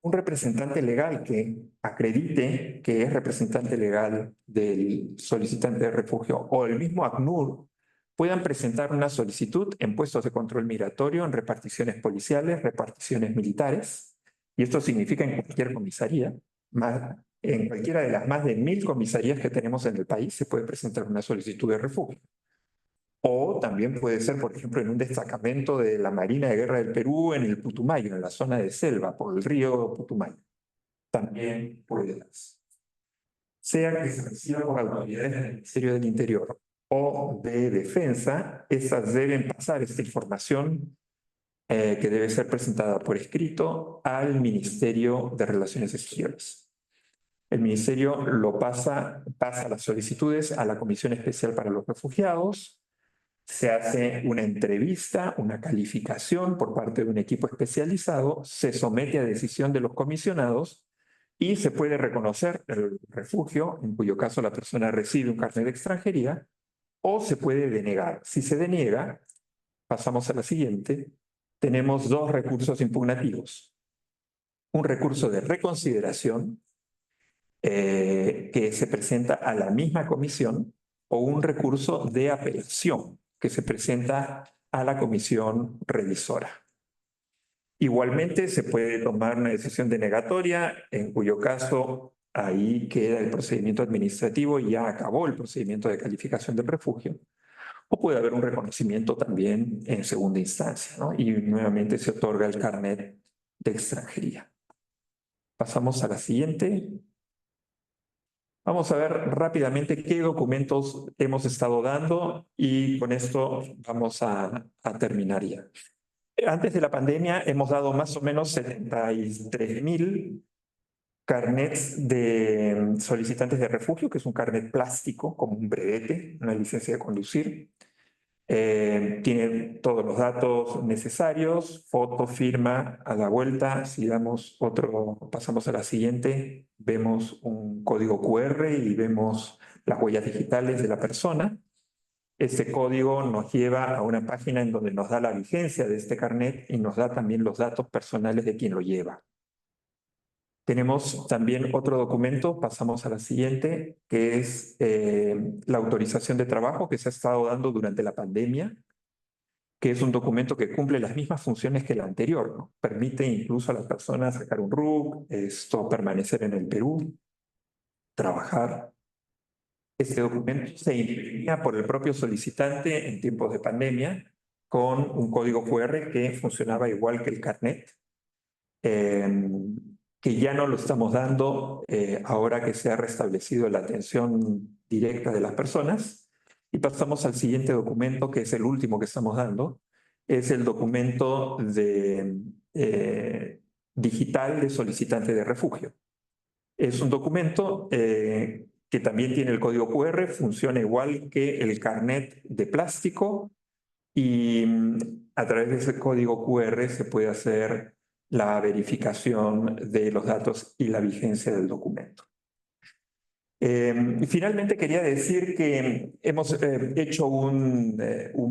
un representante legal que acredite que es representante legal del solicitante de refugio o el mismo ACNUR puedan presentar una solicitud en puestos de control migratorio, en reparticiones policiales, reparticiones militares, y esto significa en cualquier comisaría, en cualquiera de las más de 1000 comisarías que tenemos en el país se puede presentar una solicitud de refugio. O también puede ser, por ejemplo, en un destacamento de la Marina de Guerra del Perú en el Putumayo, en la zona de selva, por el río Putumayo. También puede darse. Sea que se reciba por autoridades del Ministerio del Interior o de Defensa, estas deben pasar esta información que debe ser presentada por escrito al Ministerio de Relaciones Exteriores. El Ministerio pasa las solicitudes a la Comisión Especial para los Refugiados, se hace una entrevista, una calificación por parte de un equipo especializado, se somete a decisión de los comisionados y se puede reconocer el refugio, en cuyo caso la persona recibe un carnet de extranjería, o se puede denegar. Si se deniega, pasamos a la siguiente, tenemos 2 recursos impugnativos. Un recurso de reconsideración, que se presenta a la misma comisión, o un recurso de apelación, que se presenta a la comisión revisora. Igualmente se puede tomar una decisión denegatoria, en cuyo caso ahí queda el procedimiento administrativo y ya acabó el procedimiento de calificación del refugio. O puede haber un reconocimiento también en segunda instancia, ¿no? Y nuevamente se otorga el carnet de extranjería. Pasamos a la siguiente. Vamos a ver rápidamente qué documentos hemos estado dando y con esto vamos a terminar ya. Antes de la pandemia hemos dado más o menos 73,000 carnets de solicitantes de refugio, que es un carnet plástico, como un brevete, una licencia de conducir. Tiene todos los datos necesarios, foto, firma, a la vuelta. Si damos pasamos a la siguiente, vemos un código QR y vemos las huellas digitales de la persona. Este código nos lleva a una página en donde nos da la vigencia de este carnet y nos da también los datos personales de quien lo lleva. Tenemos también otro documento, pasamos a la siguiente, que es la autorización de trabajo que se ha estado dando durante la pandemia, que es un documento que cumple las mismas funciones que el anterior, ¿no? Permite incluso a las personas sacar un RUC, permanecer en el Perú, trabajar. Este documento se imprimía por el propio solicitante en tiempos de pandemia con un código QR que funcionaba igual que el carnet, que ya no lo estamos dando ahora que se ha restablecido la atención directa de las personas. Y pasamos al siguiente documento, que es el último que estamos dando. Es el documento digital de solicitante de refugio. Es un documento que también tiene el código QR, funciona igual que el carnet de plástico y a través de ese código QR se puede hacer la verificación de los datos y la vigencia del documento. Y finalmente quería decir que hemos hecho unos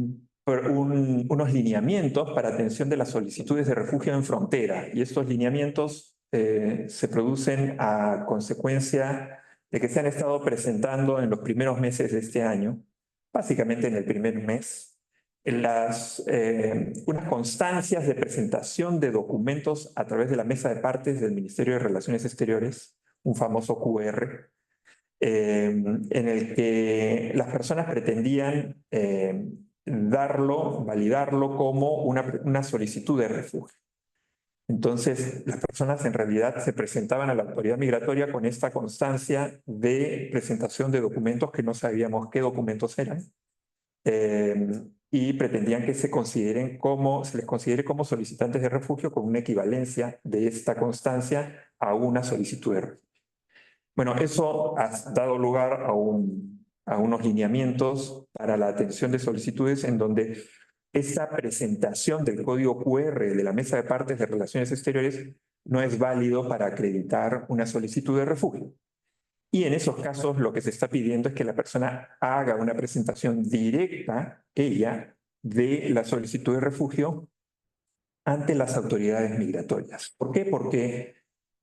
lineamientos para atención de las solicitudes de refugio en frontera, y estos lineamientos se producen a consecuencia de que se han estado presentando en los primeros meses de este año, básicamente en el primer mes, unas constancias de presentación de documentos a través de la mesa de partes del Ministerio de Relaciones Exteriores, un famoso QR, en el que las personas pretendían validarlo como una solicitud de refugio. Entonces, las personas en realidad se presentaban a la autoridad migratoria con esta constancia de presentación de documentos que no sabíamos qué documentos eran, y pretendían que se les considere como solicitantes de refugio con una equivalencia de esta constancia a una solicitud de refugio. Bueno, eso ha dado lugar a unos lineamientos para la atención de solicitudes en donde esta presentación del código QR de la Mesa de Partes de Relaciones Exteriores no es válido para acreditar una solicitud de refugio. Y en esos casos lo que se está pidiendo es que la persona haga una presentación directa, ella, de la solicitud de refugio ante las autoridades migratorias. ¿Por qué? Porque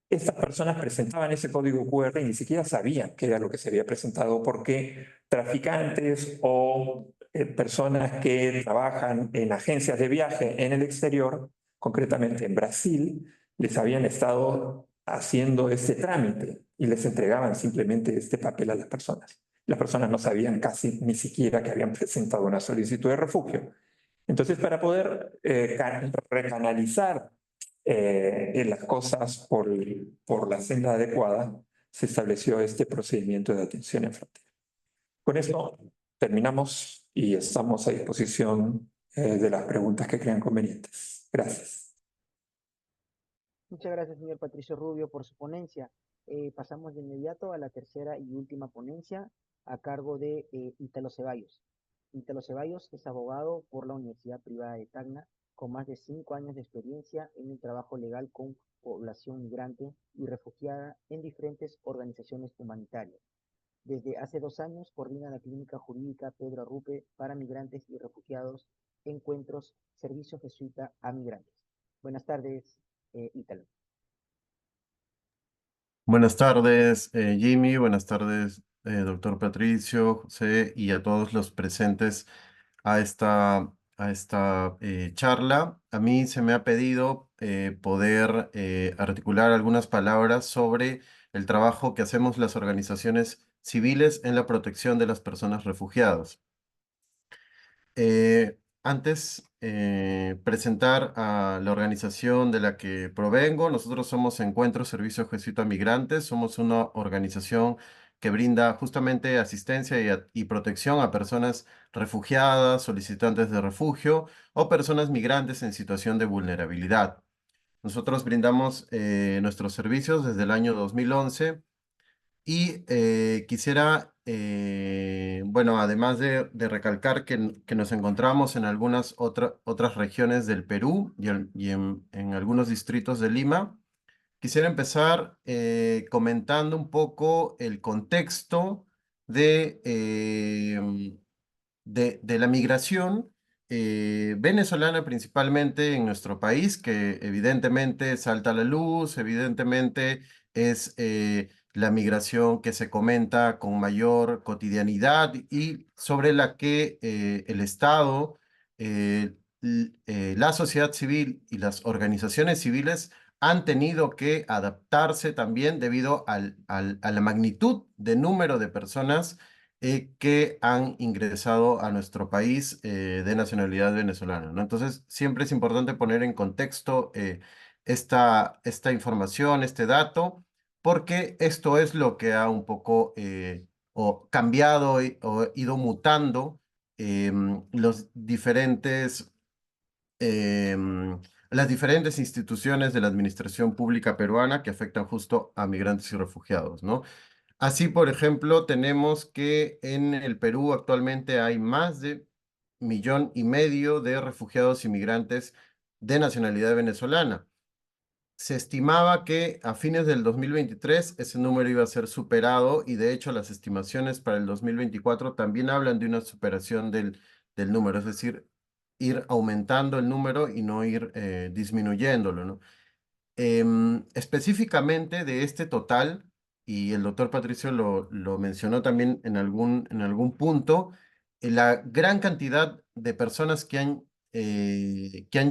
estas personas presentaban ese código QR y ni siquiera sabían qué era lo que se había presentado, porque traficantes o personas que trabajan en agencias de viaje en el exterior, concretamente en Brasil, les habían estado haciendo ese trámite y les entregaban simplemente este papel a las personas. Las personas no sabían casi ni siquiera que habían presentado una solicitud de refugio. Entonces, para poder recanalizar las cosas por la senda adecuada, se estableció este procedimiento de atención en frontera. Con esto terminamos y estamos a disposición de las preguntas que crean convenientes. Gracias. Muchas gracias, señor Patricio Rubio, por su ponencia. Pasamos de inmediato a la tercera y última ponencia a cargo de Ítalo Ceballos. Ítalo Ceballos es abogado por la Universidad Privada de Tacna, con más de 5 años de experiencia en el trabajo legal con población migrante y refugiada en diferentes organizaciones humanitarias. Desde hace 2 años coordina la Clínica Jurídica Pedro Arrupe para migrantes y refugiados, Encuentros, Servicio Jesuita a Migrantes. Buenas tardes, Ítalo. Buenas tardes, Jimmy. Buenas tardes, doctor Patricio, José, y a todos los presentes a esta charla. A mí se me ha pedido poder articular algunas palabras sobre el trabajo que hacemos las organizaciones civiles en la protección de las personas refugiadas. Antes, presentar a la organización de la que provengo. Nosotros somos Encuentro Servicio Jesuita a Migrantes. Somos una organización que brinda justamente asistencia y protección a personas refugiadas, solicitantes de refugio o personas migrantes en situación de vulnerabilidad. Nosotros brindamos nuestros servicios desde el año 2011. Y quisiera, bueno, además de recalcar que nos encontramos en algunas otras regiones del Perú y en algunos distritos de Lima, quisiera empezar comentando un poco el contexto de, de la migración venezolana principalmente en nuestro país, que evidentemente salta a la luz, evidentemente es la migración que se comenta con mayor cotidianidad y sobre la que el Estado, la sociedad civil y las organizaciones civiles han tenido que adaptarse también debido a la magnitud de número de personas que han ingresado a nuestro país de nacionalidad venezolana, ¿no? Entonces, siempre es importante poner en contexto esta información, este dato, porque esto es lo que ha un poco o cambiado o ido mutando los diferentes las diferentes instituciones de la administración pública peruana que afectan justo a migrantes y refugiados, ¿no? Así, por ejemplo, tenemos que en el Perú actualmente hay más de 1,5 millones de refugiados y migrantes de nacionalidad venezolana. Se estimaba que a fines del 2023 ese número iba a ser superado y de hecho las estimaciones para el 2024 también hablan de una superación del número, es decir, ir aumentando el número y no ir disminuyéndolo, ¿no? Específicamente de este total, y el doctor Patricio lo mencionó también en algún punto, la gran cantidad de personas que han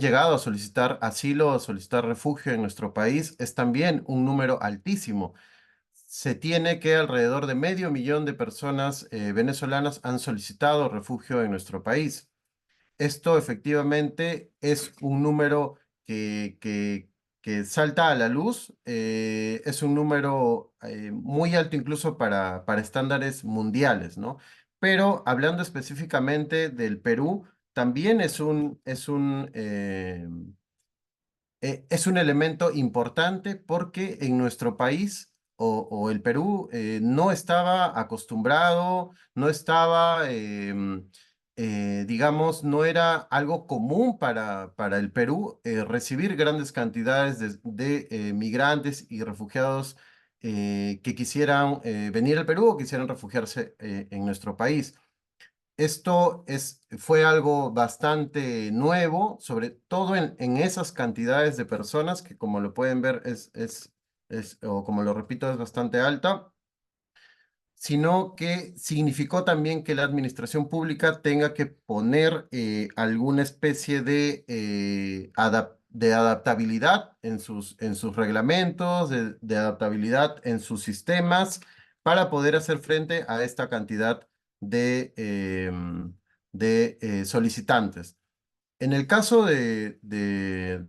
llegado a solicitar asilo o solicitar refugio en nuestro país es también un número altísimo. Se tiene que alrededor de 500,000 de personas venezolanas han solicitado refugio en nuestro país. Esto efectivamente es un número que, que, que salta a la luz, es un número muy alto incluso para estándares mundiales, ¿no? Pero hablando específicamente del Perú, también es un elemento importante porque en nuestro país o el Perú no estaba acostumbrado, no estaba, digamos, no era algo común para el Perú recibir grandes cantidades de migrantes y refugiados que quisieran venir al Perú o quisieran refugiarse en nuestro país. Esto fue algo bastante nuevo, sobre todo en esas cantidades de personas que, como lo pueden ver, o como lo repito, es bastante alta. sino que significó también que la administración pública tenga que poner alguna especie de adaptabilidad en sus reglamentos, de adaptabilidad en sus sistemas, para poder hacer frente a esta cantidad de solicitantes. En el caso de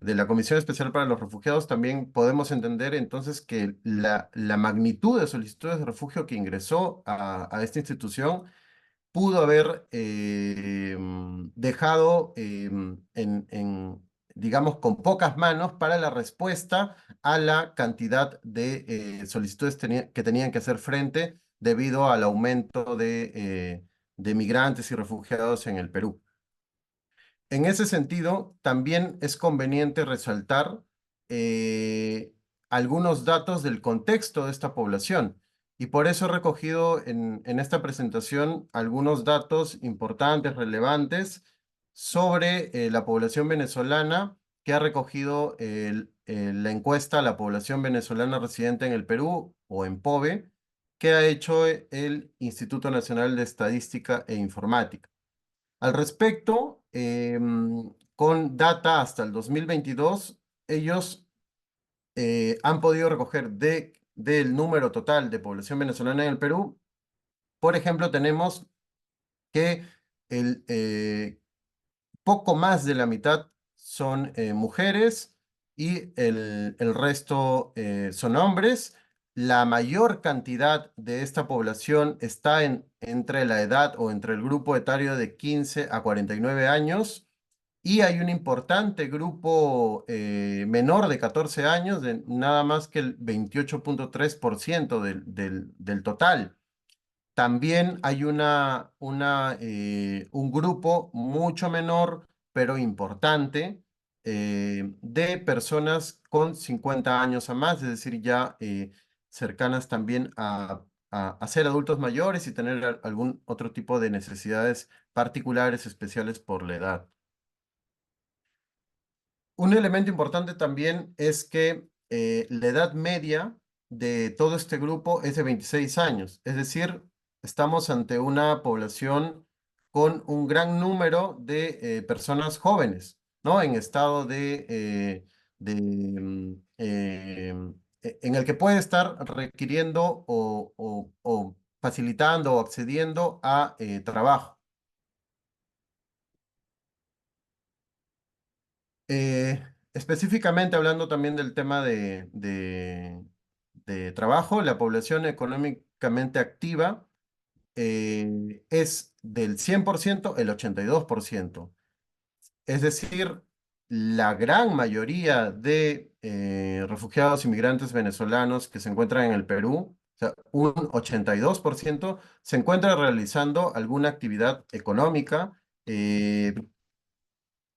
la Comisión Especial para los Refugiados, también podemos entender entonces que la magnitud de solicitudes de refugio que ingresó a esta institución pudo haber dejado digamos, con pocas manos para la respuesta a la cantidad de solicitudes que tenían que hacer frente debido al aumento de migrantes y refugiados en el Perú. En ese sentido, también es conveniente resaltar eh, algunos datos del contexto de esta población. Y por eso he recogido en esta presentación algunos datos importantes, relevantes, sobre la población venezolana que ha recogido la encuesta a la población venezolana residente en el Perú, o en POVE, que ha hecho el Instituto Nacional de Estadística e Informática. Al respecto, con data hasta el 2022, ellos han podido recoger del número total de población venezolana en el Perú. Por ejemplo, tenemos que poco más de la mitad son mujeres y el resto son hombres. La mayor cantidad de esta población está entre la edad o entre el grupo etario de 15 a 49 años, y hay un importante grupo menor de 14 años, de nada más que el 28.3% del total. También hay un grupo mucho menor, pero importante, de personas con 50 años a más, es decir, ya cercanas también a ser adultos mayores y tener algún otro tipo de necesidades particulares, especiales por la edad. Un elemento importante también es que la edad media de todo este grupo es de 26 años, es decir, estamos ante una población con un gran número de personas jóvenes, ¿no? En estado en el que puede estar requiriendo o facilitando o accediendo a trabajo. Específicamente hablando también del tema de trabajo, la población económicamente activa es del 100% el 82%. Es decir, la gran mayoría de refugiados y migrantes venezolanos que se encuentran en el Perú, o sea, un 82%, se encuentra realizando alguna actividad económica en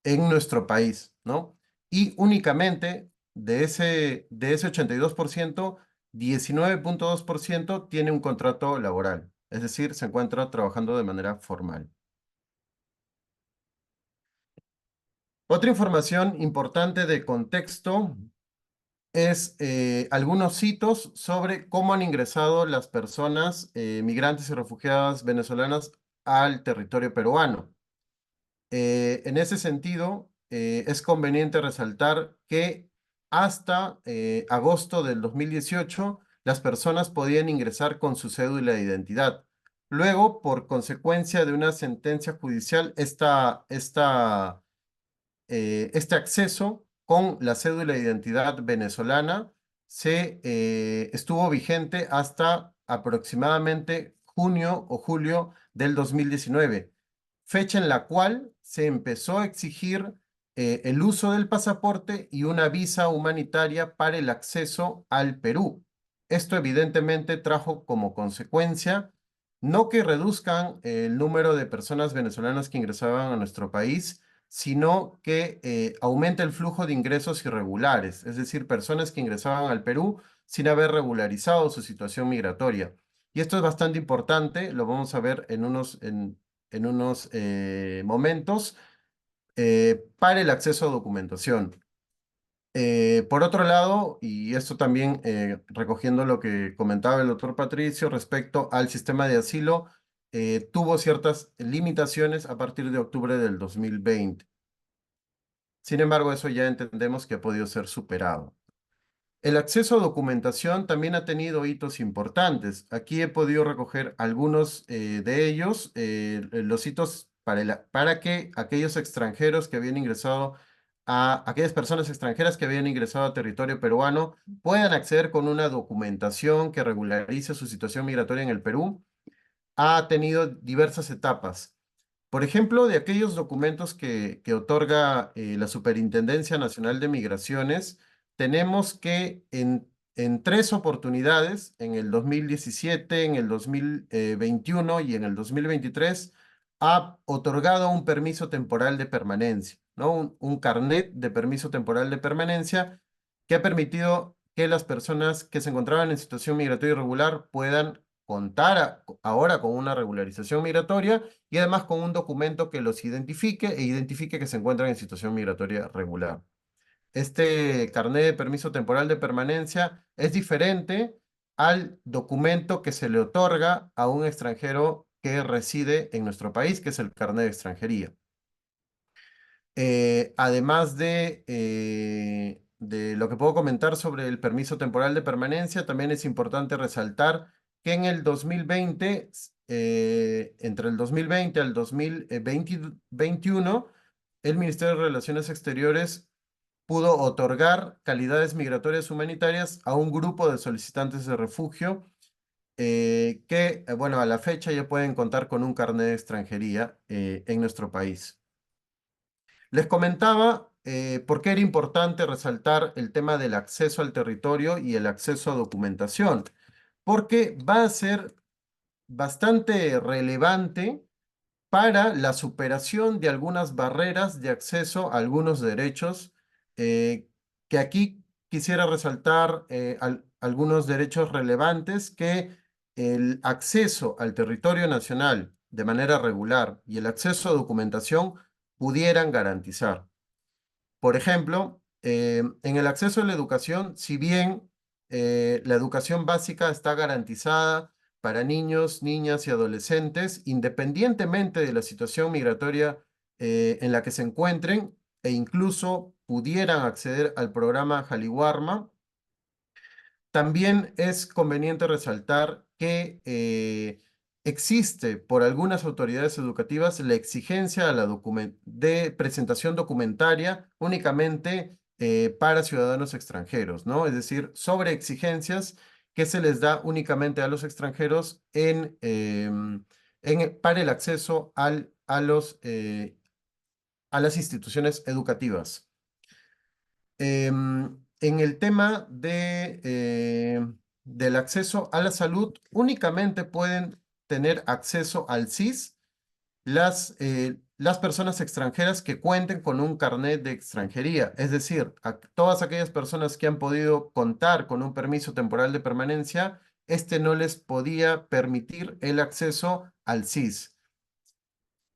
nuestro país, ¿no? Y únicamente de ese 82%, 19.2% tiene un contrato laboral, es decir, se encuentra trabajando de manera formal. Otra información importante de contexto es algunos hitos sobre cómo han ingresado las personas migrantes y refugiadas venezolanas al territorio peruano. En ese sentido, es conveniente resaltar que hasta agosto del 2018 las personas podían ingresar con su cédula de identidad. Luego, por consecuencia de una sentencia judicial, este acceso con la cédula de identidad venezolana estuvo vigente hasta aproximadamente junio o julio del 2019, fecha en la cual se empezó a exigir el uso del pasaporte y una visa humanitaria para el acceso al Perú. Esto evidentemente trajo como consecuencia no que reduzcan el número de personas venezolanas que ingresaban a nuestro país, sino que aumente el flujo de ingresos irregulares, es decir, personas que ingresaban al Perú sin haber regularizado su situación migratoria. Y esto es bastante importante, lo vamos a ver en unos momentos, para el acceso a documentación. Por otro lado, y esto también recogiendo lo que comentaba el doctor Patricio respecto al sistema de asilo, tuvo ciertas limitaciones a partir de octubre del 2020. Sin embargo, eso ya entendemos que ha podido ser superado. El acceso a documentación también ha tenido hitos importantes. Aquí he podido recoger algunos de ellos, los hitos para que aquellos extranjeros que habían ingresado aquellas personas extranjeras que habían ingresado a territorio peruano puedan acceder con una documentación que regularice su situación migratoria en el Perú. Ha tenido diversas etapas. Por ejemplo, de aquellos documentos que otorga la Superintendencia Nacional de Migraciones, tenemos que en 3 oportunidades, en el 2017, en el 2021 y en el 2023, ha otorgado un permiso temporal de permanencia, ¿no? Un carnet de permiso temporal de permanencia que ha permitido que las personas que se encontraban en situación migratoria irregular puedan contar ahora con una regularización migratoria y además con un documento que los identifique e identifique que se encuentran en situación migratoria regular. Este carnet de permiso temporal de permanencia es diferente al documento que se le otorga a un extranjero que reside en nuestro país, que es el carnet de extranjería. Además de lo que puedo comentar sobre el permiso temporal de permanencia, también es importante resaltar que en el 2020, entre el 2020 al 2021, el Ministerio de Relaciones Exteriores pudo otorgar calidades migratorias humanitarias a un grupo de solicitantes de refugio que, bueno, a la fecha ya pueden contar con un carnet de extranjería en nuestro país. Les comentaba por qué era importante resaltar el tema del acceso al territorio y el acceso a documentación, porque va a ser bastante relevante para la superación de algunas barreras de acceso a algunos derechos, que aquí quisiera resaltar algunos derechos relevantes que el acceso al territorio nacional de manera regular y el acceso a documentación pudieran garantizar. Por ejemplo, en el acceso a la educación, si bien la educación básica está garantizada para niños, niñas y adolescentes, independientemente de la situación migratoria en la que se encuentren, e incluso pudieran acceder al programa Jaliwarma, también es conveniente resaltar que existe por algunas autoridades educativas la exigencia a de presentación documentaria únicamente para ciudadanos extranjeros, ¿no? Es decir, sobre exigencias que se les da únicamente a los extranjeros para el acceso a las instituciones educativas. En el tema del acceso a la salud, únicamente pueden tener acceso al SIS las personas extranjeras que cuenten con un carnet de extranjería, es decir, a todas aquellas personas que han podido contar con un permiso temporal de permanencia, este no les podía permitir el acceso al SIS.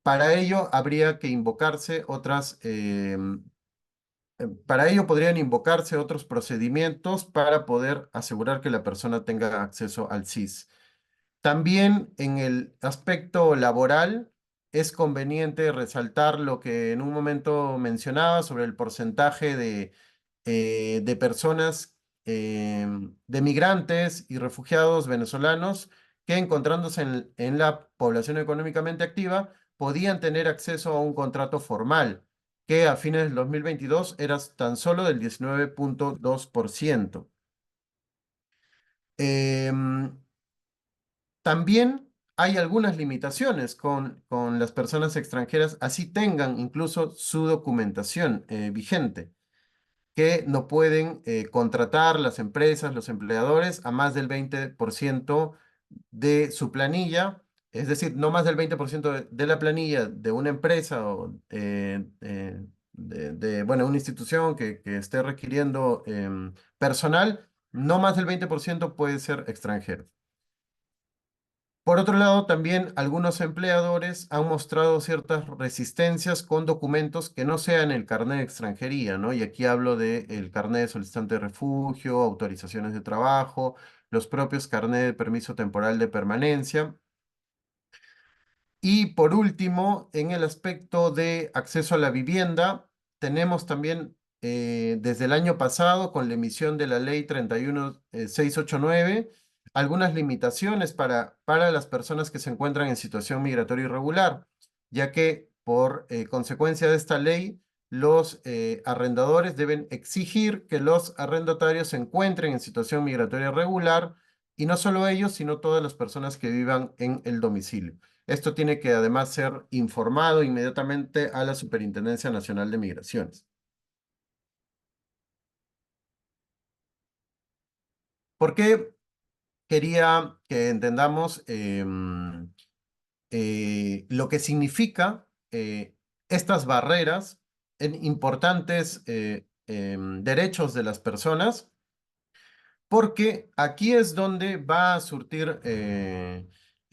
Para ello habría que invocarse para ello podrían invocarse otros procedimientos para poder asegurar que la persona tenga acceso al SIS. También en el aspecto laboral es conveniente resaltar lo que en un momento mencionaba sobre el porcentaje de personas, de migrantes y refugiados venezolanos que encontrándose en la población económicamente activa podían tener acceso a un contrato formal, que a fines del 2022 era tan solo del 19.2%. También hay algunas limitaciones con las personas extranjeras, así tengan incluso su documentación vigente, que no pueden contratar las empresas, los empleadores, a más del 20% de su planilla, es decir, no más del 20% de la planilla de una empresa o bueno, una institución que esté requiriendo personal, no más del 20% puede ser extranjero. Por otro lado, también algunos empleadores han mostrado ciertas resistencias con documentos que no sean el carnet de extranjería, ¿no? Y aquí hablo del carnet de solicitante de refugio, autorizaciones de trabajo, los propios carnet de permiso temporal de permanencia. Y por último, en el aspecto de acceso a la vivienda, tenemos también desde el año pasado, con la emisión de la ley 31689, algunas limitaciones para las personas que se encuentran en situación migratoria irregular, ya que por consecuencia de esta ley, los arrendadores deben exigir que los arrendatarios se encuentren en situación migratoria irregular, y no solo ellos, sino todas las personas que vivan en el domicilio. Esto tiene que además ser informado inmediatamente a la Superintendencia Nacional de Migraciones. ¿Por qué quería que entendamos lo que significa estas barreras en importantes derechos de las personas? Porque aquí es donde va a surtir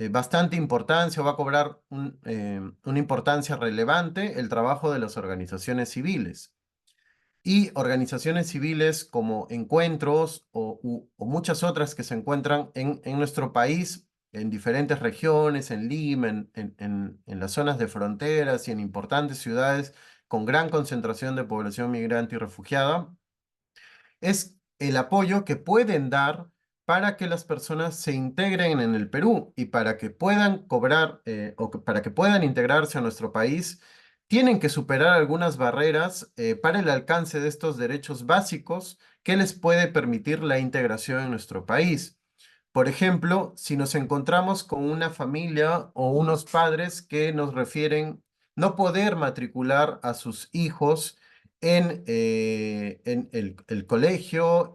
bastante importancia, va a cobrar una importancia relevante el trabajo de las organizaciones civiles. Y organizaciones civiles como Encuentros o muchas otras que se encuentran en nuestro país, en diferentes regiones, en Lima, en las zonas de fronteras y en importantes ciudades con gran concentración de población migrante y refugiada, es el apoyo que pueden dar para que las personas se integren en el Perú, y para que puedan cobrar para que puedan integrarse a nuestro país, tienen que superar algunas barreras para el alcance de estos derechos básicos que les puede permitir la integración en nuestro país. Por ejemplo, si nos encontramos con una familia o unos padres que nos refieren no poder matricular a sus hijos en el colegio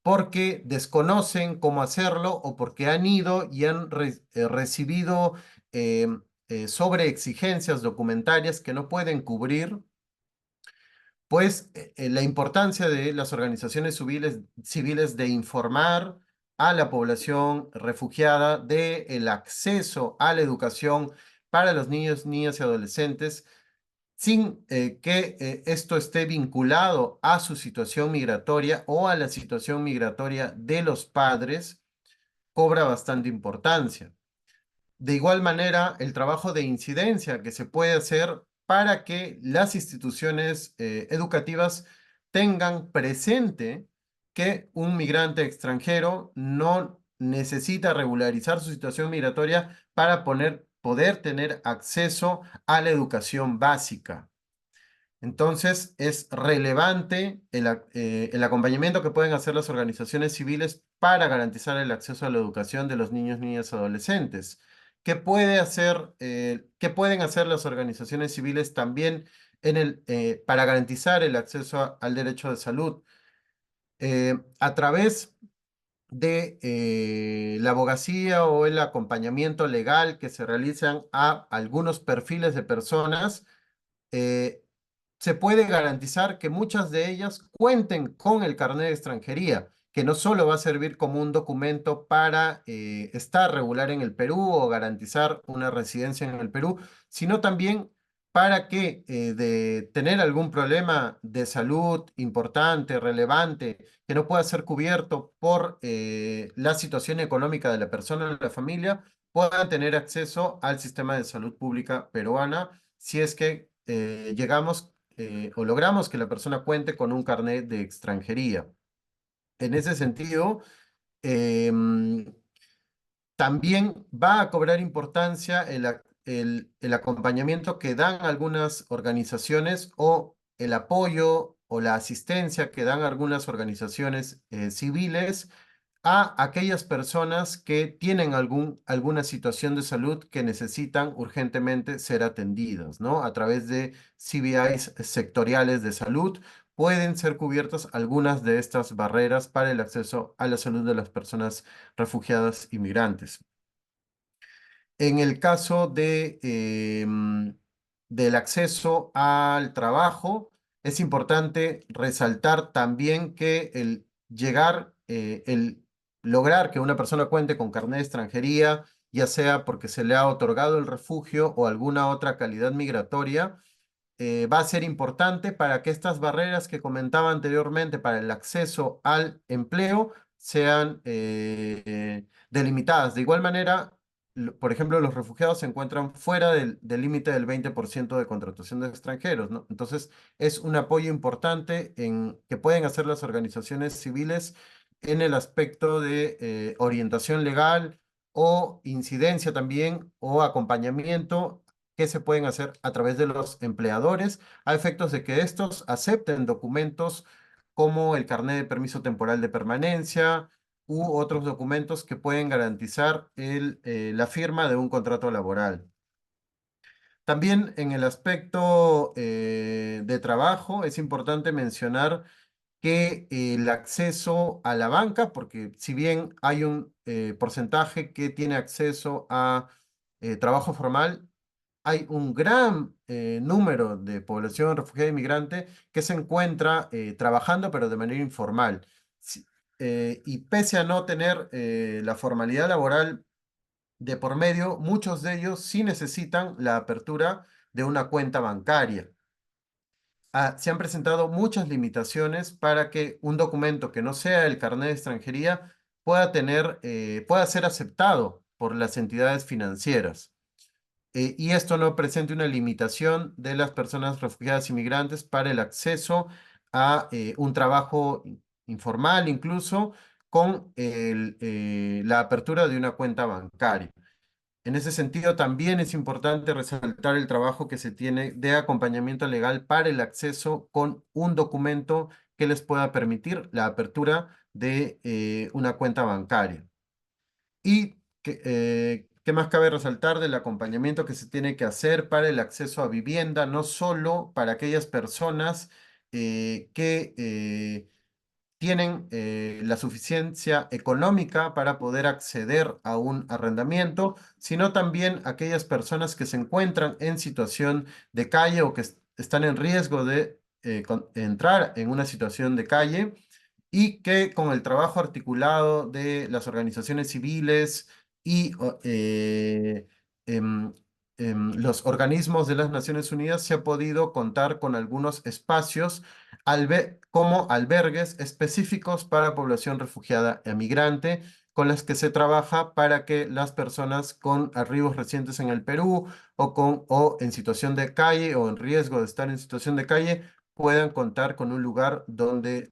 porque desconocen cómo hacerlo, o porque han ido y han recibido eh, sobreexigencias documentarias que no pueden cubrir, pues la importancia de las organizaciones civiles de informar a la población refugiada del acceso a la educación para los niños, niñas y adolescentes, sin que esto esté vinculado a su situación migratoria o a la situación migratoria de los padres, cobra bastante importancia. De igual manera, el trabajo de incidencia que se puede hacer para que las instituciones educativas tengan presente que un migrante extranjero no necesita regularizar su situación migratoria para poder tener acceso a la educación básica. Entonces, es relevante el acompañamiento que pueden hacer las organizaciones civiles para garantizar el acceso a la educación de los niños, niñas y adolescentes. ¿Qué pueden hacer las organizaciones civiles también para garantizar el acceso al derecho de salud? A través de la abogacía o el acompañamiento legal que se realizan a algunos perfiles de personas, eh, se puede garantizar que muchas de ellas cuenten con el carnet de extranjería, que no solo va a servir como un documento para estar regular en el Perú o garantizar una residencia en el Perú, sino también para que de tener algún problema de salud importante, relevante, que no pueda ser cubierto por la situación económica de la persona o la familia, puedan tener acceso al sistema de salud pública peruana, si es que llegamos o logramos que la persona cuente con un carnet de extranjería. En ese sentido, también va a cobrar importancia el acompañamiento que dan algunas organizaciones, o el apoyo o la asistencia que dan algunas organizaciones civiles a aquellas personas que tienen alguna situación de salud que necesitan urgentemente ser atendidas, ¿no? A través de CBIs sectoriales de salud pueden ser cubiertas algunas de estas barreras para el acceso a la salud de las personas refugiadas y migrantes. En el caso del acceso al trabajo, es importante resaltar también que el lograr que una persona cuente con carnet de extranjería ya sea porque se le ha otorgado el refugio o alguna otra calidad migratoria, va a ser importante para que estas barreras que comentaba anteriormente para el acceso al empleo sean delimitadas. De igual manera, por ejemplo, los refugiados se encuentran fuera del límite del 20% de contratación de extranjeros, ¿no? Entonces, es un apoyo importante que pueden hacer las organizaciones civiles en el aspecto de orientación legal o incidencia también o acompañamiento que se pueden hacer a través de los empleadores a efectos de que estos acepten documentos como el carnet de permiso temporal de permanencia u otros documentos que pueden garantizar la firma de un contrato laboral. También en el aspecto de trabajo es importante mencionar que el acceso a la banca, porque si bien hay un porcentaje que tiene acceso a trabajo formal, hay un gran número de población refugiada e inmigrante que se encuentra trabajando, pero de manera informal. Y pese a no tener la formalidad laboral de por medio, muchos de ellos sí necesitan la apertura de una cuenta bancaria. Se han presentado muchas limitaciones para que un documento que no sea el carnet de extranjería pueda ser aceptado por las entidades financieras. Y esto no presente una limitación de las personas refugiadas inmigrantes para el acceso a un trabajo informal, incluso con la apertura de una cuenta bancaria. En ese sentido, también es importante resaltar el trabajo que se tiene de acompañamiento legal para el acceso con un documento que les pueda permitir la apertura de una cuenta bancaria. Y ¿qué más cabe resaltar del acompañamiento que se tiene que hacer para el acceso a vivienda, no solo para aquellas personas que tienen la suficiencia económica para poder acceder a un arrendamiento, sino también aquellas personas que se encuentran en situación de calle o que están en riesgo de entrar en una situación de calle y que con el trabajo articulado de las organizaciones civiles y los organismos de las Naciones Unidas se ha podido contar con algunos espacios como albergues específicos para población refugiada e migrante, con las que se trabaja para que las personas con arribos recientes en el Perú o en situación de calle o en riesgo de estar en situación de calle puedan contar con un lugar donde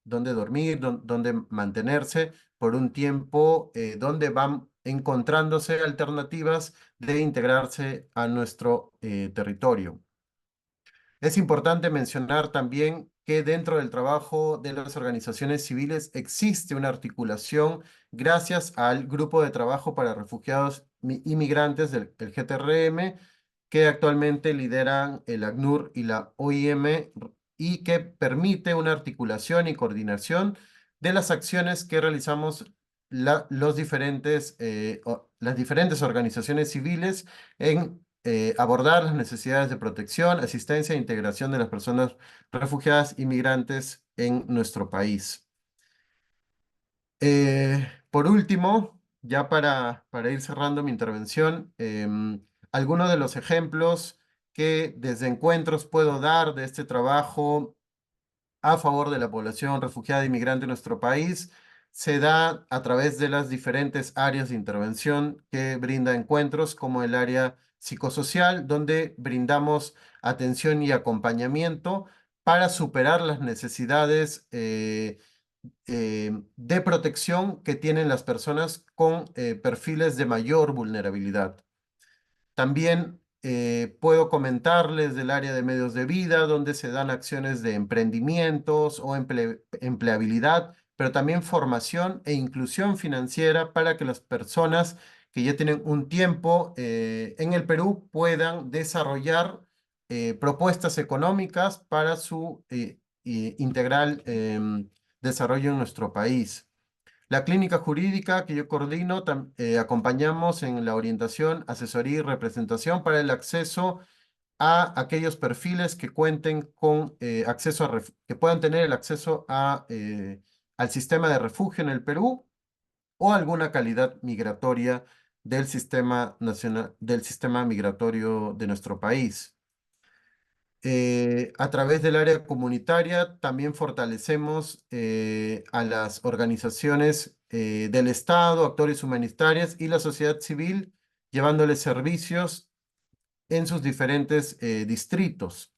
dormir, donde mantenerse por un tiempo, donde van encontrándose alternativas de integrarse a nuestro territorio. Es importante mencionar también que dentro del trabajo de las organizaciones civiles existe una articulación gracias al Grupo de Trabajo para Refugiados y Migrantes del GTRM, que actualmente lideran el ACNUR y la OIM y que permite una articulación y coordinación de las acciones que realizamos las diferentes organizaciones civiles en abordar las necesidades de protección, asistencia e integración de las personas refugiadas y migrantes en nuestro país. Por último, ya para ir cerrando mi intervención, algunos de los ejemplos que desde Encuentros puedo dar de este trabajo a favor de la población refugiada e inmigrante en nuestro país se da a través de las diferentes áreas de intervención que brinda Encuentros, como el área psicosocial, donde brindamos atención y acompañamiento para superar las necesidades de protección que tienen las personas con perfiles de mayor vulnerabilidad. También puedo comentarles del área de medios de vida, donde se dan acciones de emprendimientos o empleabilidad, pero también formación e inclusión financiera para que las personas que ya tienen un tiempo en el Perú puedan desarrollar propuestas económicas para su integral desarrollo en nuestro país. La clínica jurídica que yo coordino, acompañamos en la orientación, asesoría y representación para el acceso a aquellos perfiles que cuenten con que puedan tener el acceso al sistema de refugio en el Perú o alguna calidad migratoria del sistema nacional, del sistema migratorio de nuestro país. A través del área comunitaria también fortalecemos a las organizaciones del Estado, actores humanitarios y la sociedad civil, llevándoles servicios en sus diferentes distritos.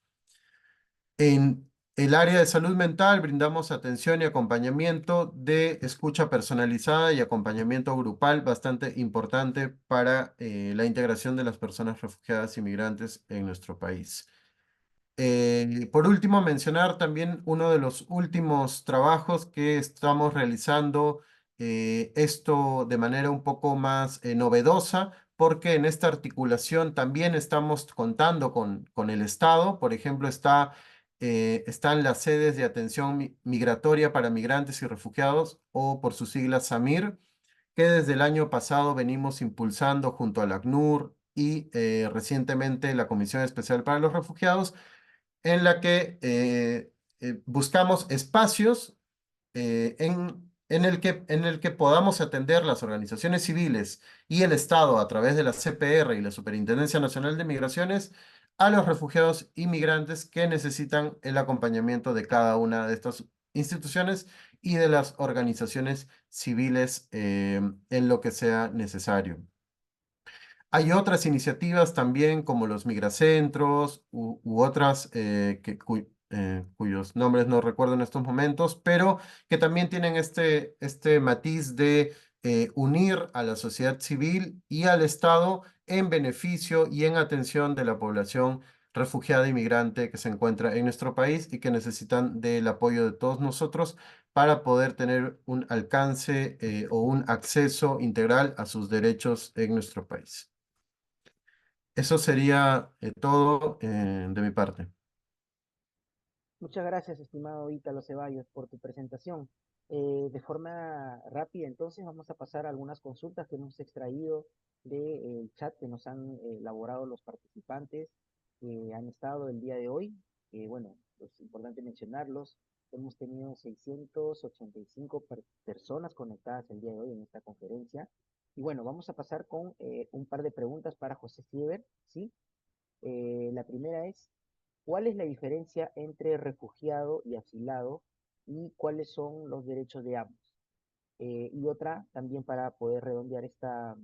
En el área de salud mental brindamos atención y acompañamiento de escucha personalizada y acompañamiento grupal bastante importante para la integración de las personas refugiadas y migrantes en nuestro país. Por último, mencionar también uno de los últimos trabajos que estamos realizando, esto de manera un poco más novedosa, porque en esta articulación también estamos contando con el Estado. Por ejemplo, están las sedes de atención migratoria para migrantes y refugiados, o por sus siglas SAMIR, que desde el año pasado venimos impulsando junto al ACNUR y recientemente la Comisión Especial para los Refugiados, en la que buscamos espacios en el que podamos atender las organizaciones civiles y el Estado a través de la CPR y la Superintendencia Nacional de Migraciones a los refugiados y migrantes que necesitan el acompañamiento de cada una de estas instituciones y de las organizaciones civiles en lo que sea necesario. Hay otras iniciativas también como los migracentros u otras cuyos nombres no recuerdo en estos momentos, pero que también tienen este matiz de unir a la sociedad civil y al Estado en beneficio y en atención de la población refugiada y migrante que se encuentra en nuestro país y que necesitan del apoyo de todos nosotros para poder tener un alcance o un acceso integral a sus derechos en nuestro país. Eso sería todo de mi parte. Muchas gracias, estimado Ítalo Ceballos, por tu presentación. De forma rápida, entonces, vamos a pasar a algunas consultas que hemos extraído del chat que nos han elaborado los participantes que han estado el día de hoy. Bueno, es importante mencionarlos. Hemos tenido 685 personas conectadas el día de hoy en esta conferencia. Y bueno, vamos a pasar con un par de preguntas para José Siever, ¿sí? La primera es, ¿cuál es la diferencia entre refugiado y asilado y cuáles son los derechos de ambos? Y otra, también para poder redondear estas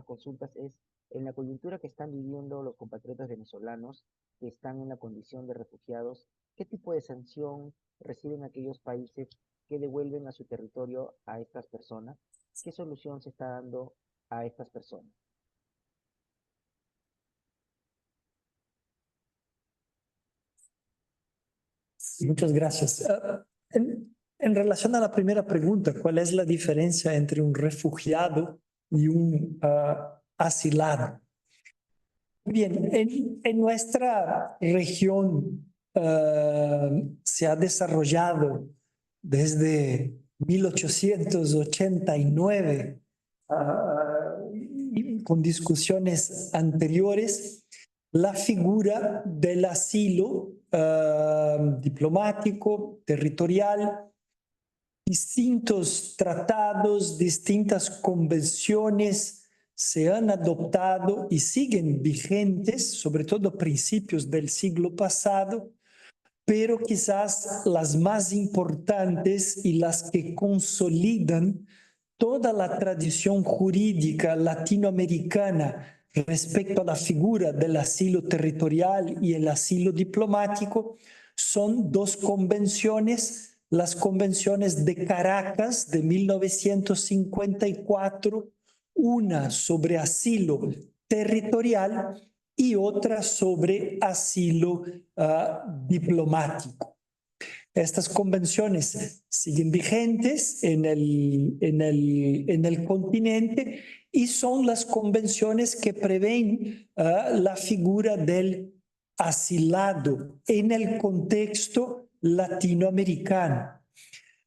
consultas, es, en la coyuntura que están viviendo los compatriotas venezolanos que están en la condición de refugiados, ¿qué tipo de sanción reciben aquellos países que devuelven a su territorio a estas personas? ¿Qué solución se está dando a estas personas? Muchas gracias. En relación a la primera pregunta, ¿cuál es la diferencia entre un refugiado y un asilado? Bien, en nuestra región se ha desarrollado desde 1889 y con discusiones anteriores la figura del asilo diplomático, territorial, distintos tratados, distintas convenciones se han adoptado y siguen vigentes, sobre todo a principios del siglo pasado, pero quizás las más importantes y las que consolidan toda la tradición jurídica latinoamericana respecto a la figura del asilo territorial y el asilo diplomático son dos convenciones, las convenciones de Caracas de 1954, una sobre asilo territorial y otra sobre asilo diplomático. Estas convenciones siguen vigentes en el continente y son las convenciones que prevén la figura del asilado en el contexto latinoamericano.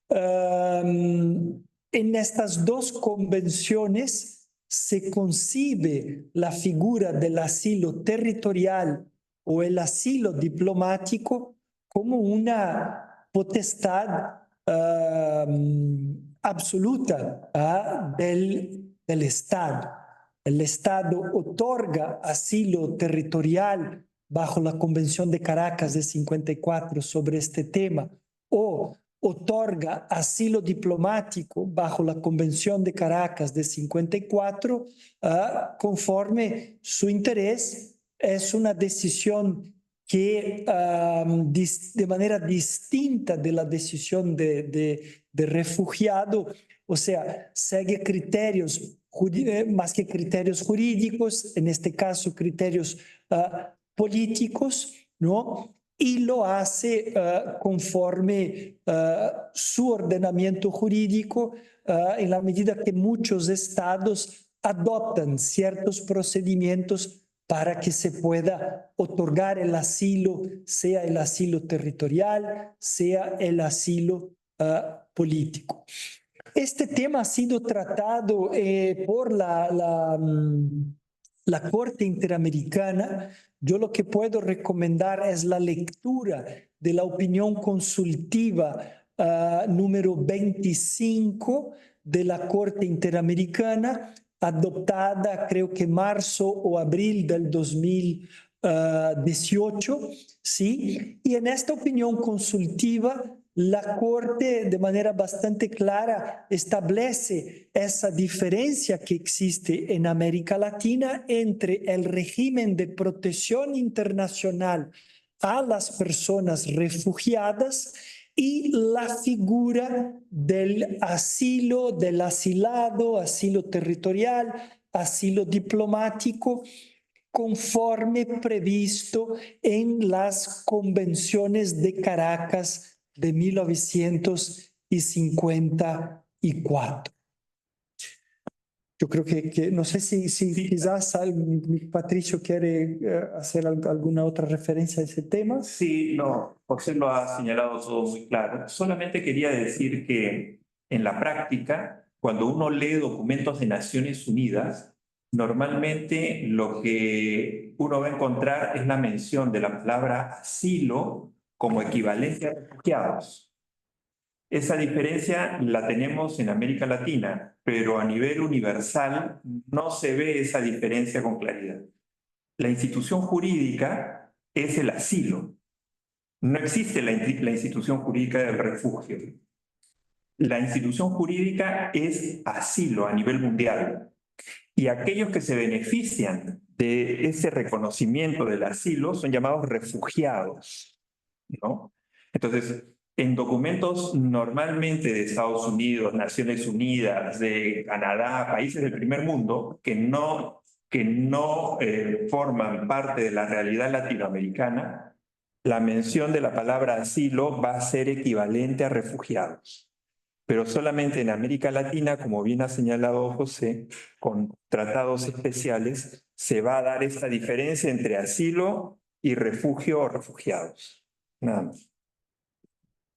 En estas dos convenciones se concibe la figura del asilo territorial o el asilo diplomático como una potestad absoluta del del Estado. El Estado otorga asilo territorial bajo la Convención de Caracas de 54 sobre este tema, o otorga asilo diplomático bajo la Convención de Caracas de 54, conforme su interés. Es una decisión que de manera distinta de la decisión de refugiado, o sea, sigue criterios, más que criterios jurídicos, en este caso criterios políticos, ¿no? Y lo hace conforme su ordenamiento jurídico, en la medida que muchos estados adoptan ciertos procedimientos para que se pueda otorgar el asilo, sea el asilo territorial, sea el asilo político. Este tema ha sido tratado por la Corte Interamericana. Yo lo que puedo recomendar es la lectura de la opinión consultiva número 25 de la Corte Interamericana, adoptada creo que marzo o abril del 2018, ¿sí? Y en esta opinión consultiva, la Corte de manera bastante clara establece esa diferencia que existe en América Latina entre el régimen de protección internacional a las personas refugiadas y la figura del asilo, del asilado, asilo territorial, asilo diplomático, conforme previsto en las convenciones de Caracas de 1954. Yo creo que no sé si quizás Patricio quiere hacer alguna otra referencia a ese tema. Sí, no, José lo ha señalado todo muy claro. Solamente quería decir que en la práctica, cuando uno lee documentos de Naciones Unidas, normalmente lo que uno va a encontrar es la mención de la palabra asilo como equivalente a refugiados. Esa diferencia la tenemos en América Latina, pero a nivel universal no se ve esa diferencia con claridad. La institución jurídica es el asilo. No existe la institución jurídica del refugio. La institución jurídica es asilo a nivel mundial. Y aquellos que se benefician de ese reconocimiento del asilo son llamados refugiados, ¿no? Entonces, en documentos normalmente de Estados Unidos, Naciones Unidas, de Canadá, países del primer mundo, que no forman parte de la realidad latinoamericana, la mención de la palabra asilo va a ser equivalente a refugiados. Pero solamente en América Latina, como bien ha señalado José, con tratados especiales, se va a dar esta diferencia entre asilo y refugio o refugiados. Nada más.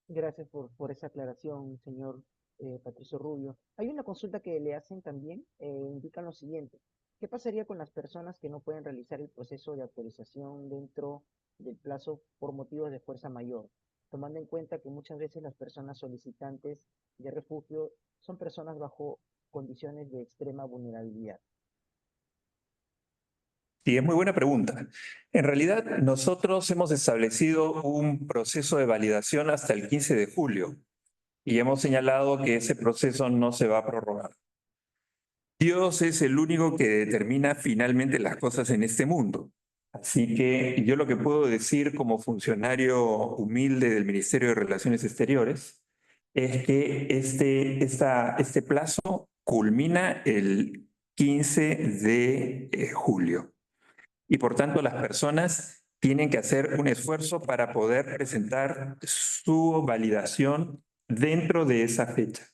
Gracias por esa aclaración, señor Patricio Rubio. Hay una consulta que le hacen también, indican lo siguiente. ¿Qué pasaría con las personas que no pueden realizar el proceso de autorización dentro del plazo por motivos de fuerza mayor? Tomando en cuenta que muchas veces las personas solicitantes de refugio son personas bajo condiciones de extrema vulnerabilidad. Sí, es muy buena pregunta. En realidad, nosotros hemos establecido un proceso de validación hasta el 15 de julio y hemos señalado que ese proceso no se va a prorrogar. Dios es el único que determina finalmente las cosas en este mundo. Así que yo lo que puedo decir como funcionario humilde del Ministerio de Relaciones Exteriores es que este plazo culmina el 15 de julio. Y por tanto, las personas tienen que hacer un esfuerzo para poder presentar su validación dentro de esa fecha.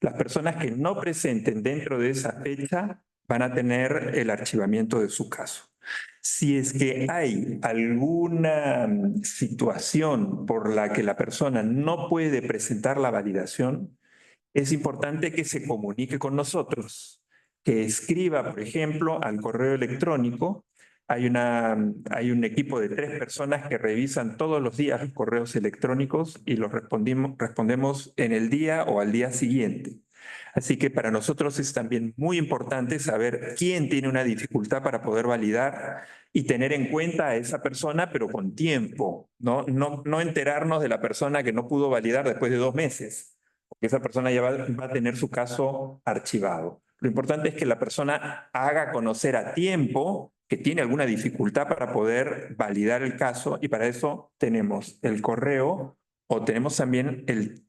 Las personas que no presenten dentro de esa fecha van a tener el archivamiento de su caso. Si es que hay alguna situación por la que la persona no puede presentar la validación, es importante que se comunique con nosotros, que escriba, por ejemplo, al correo electrónico. Hay un equipo de 3 personas que revisan todos los días los correos electrónicos y los respondemos en el día o al día siguiente. Así que para nosotros es también muy importante saber quién tiene una dificultad para poder validar y tener en cuenta a esa persona, pero con tiempo, no enterarnos de la persona que no pudo validar después de 2 meses, porque esa persona ya va a tener su caso archivado. Lo importante es que la persona haga conocer a tiempo que tiene alguna dificultad para poder validar el caso, y para eso tenemos el correo o tenemos también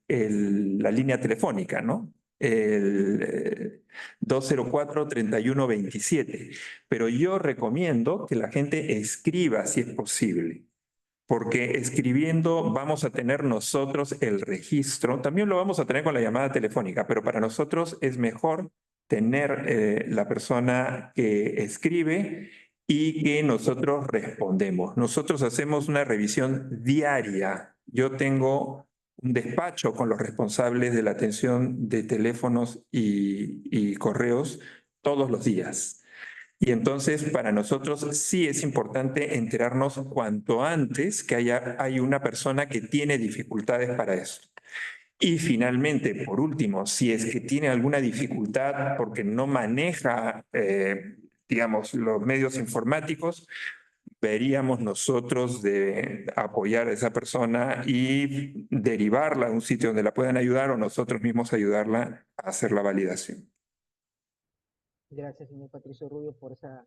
la línea telefónica, ¿no? El 204-3127. Pero yo recomiendo que la gente escriba si es posible, porque escribiendo vamos a tener nosotros el registro. También lo vamos a tener con la llamada telefónica, pero para nosotros es mejor tener la persona que escribe y que nosotros respondemos. Nosotros hacemos una revisión diaria. Yo tengo un despacho con los responsables de la atención de teléfonos y correos todos los días. Y entonces para nosotros sí es importante enterarnos cuanto antes que hay una persona que tiene dificultades para eso. Y finalmente, por último, si es que tiene alguna dificultad porque no maneja, digamos, los medios informáticos, veríamos nosotros de apoyar a esa persona y derivarla a un sitio donde la puedan ayudar o nosotros mismos ayudarla a hacer la validación. Gracias, señor Patricio Rubio, por esa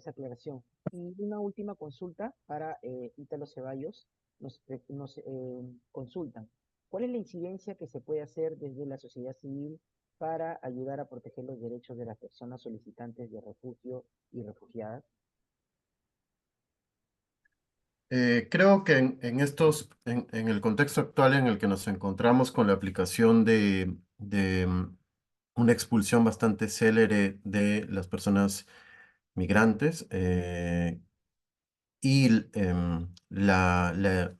aclaración. Y una última consulta para Ítalo Ceballos. Nos consultan. ¿Cuál es la incidencia que se puede hacer desde la sociedad civil para ayudar a proteger los derechos de las personas solicitantes de refugio y refugiadas? Creo que en el contexto actual en el que nos encontramos con la aplicación de una expulsión bastante célere de las personas migrantes y la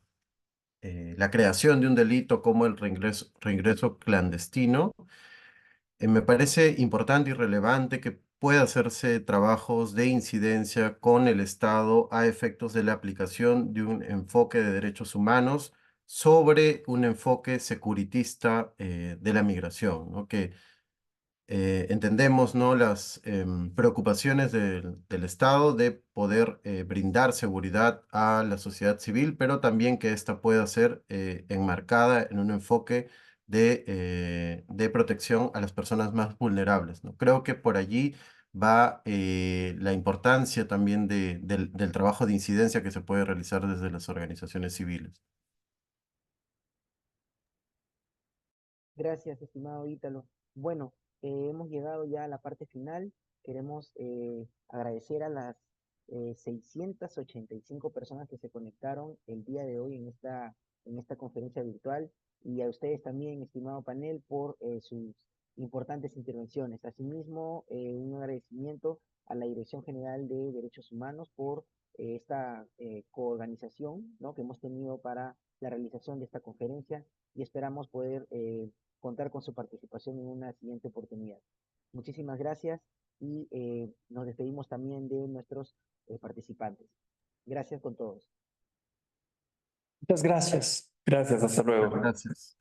creación de un delito como el reingreso clandestino, me parece importante y relevante que pueda hacerse trabajos de incidencia con el Estado a efectos de la aplicación de un enfoque de derechos humanos sobre un enfoque securitista de la migración, ¿no? Que entendemos, ¿no?, las preocupaciones del Estado de poder brindar seguridad a la sociedad civil, pero también que ésta pueda ser enmarcada en un enfoque de protección a las personas más vulnerables, ¿no? Creo que por allí va la importancia también del trabajo de incidencia que se puede realizar desde las organizaciones civiles. Gracias, estimado Ítalo. Bueno, hemos llegado ya a la parte final. Queremos agradecer a las 685 personas que se conectaron el día de hoy en esta conferencia virtual, y a ustedes también, estimado panel, por sus importantes intervenciones. Asimismo, un agradecimiento a la Dirección General de Derechos Humanos por esta coorganización, ¿no?, que hemos tenido para la realización de esta conferencia, y esperamos poder contar con su participación en una siguiente oportunidad. Muchísimas gracias, y nos despedimos también de nuestros participantes. Gracias con todos. Muchas gracias. Gracias, hasta luego. Gracias.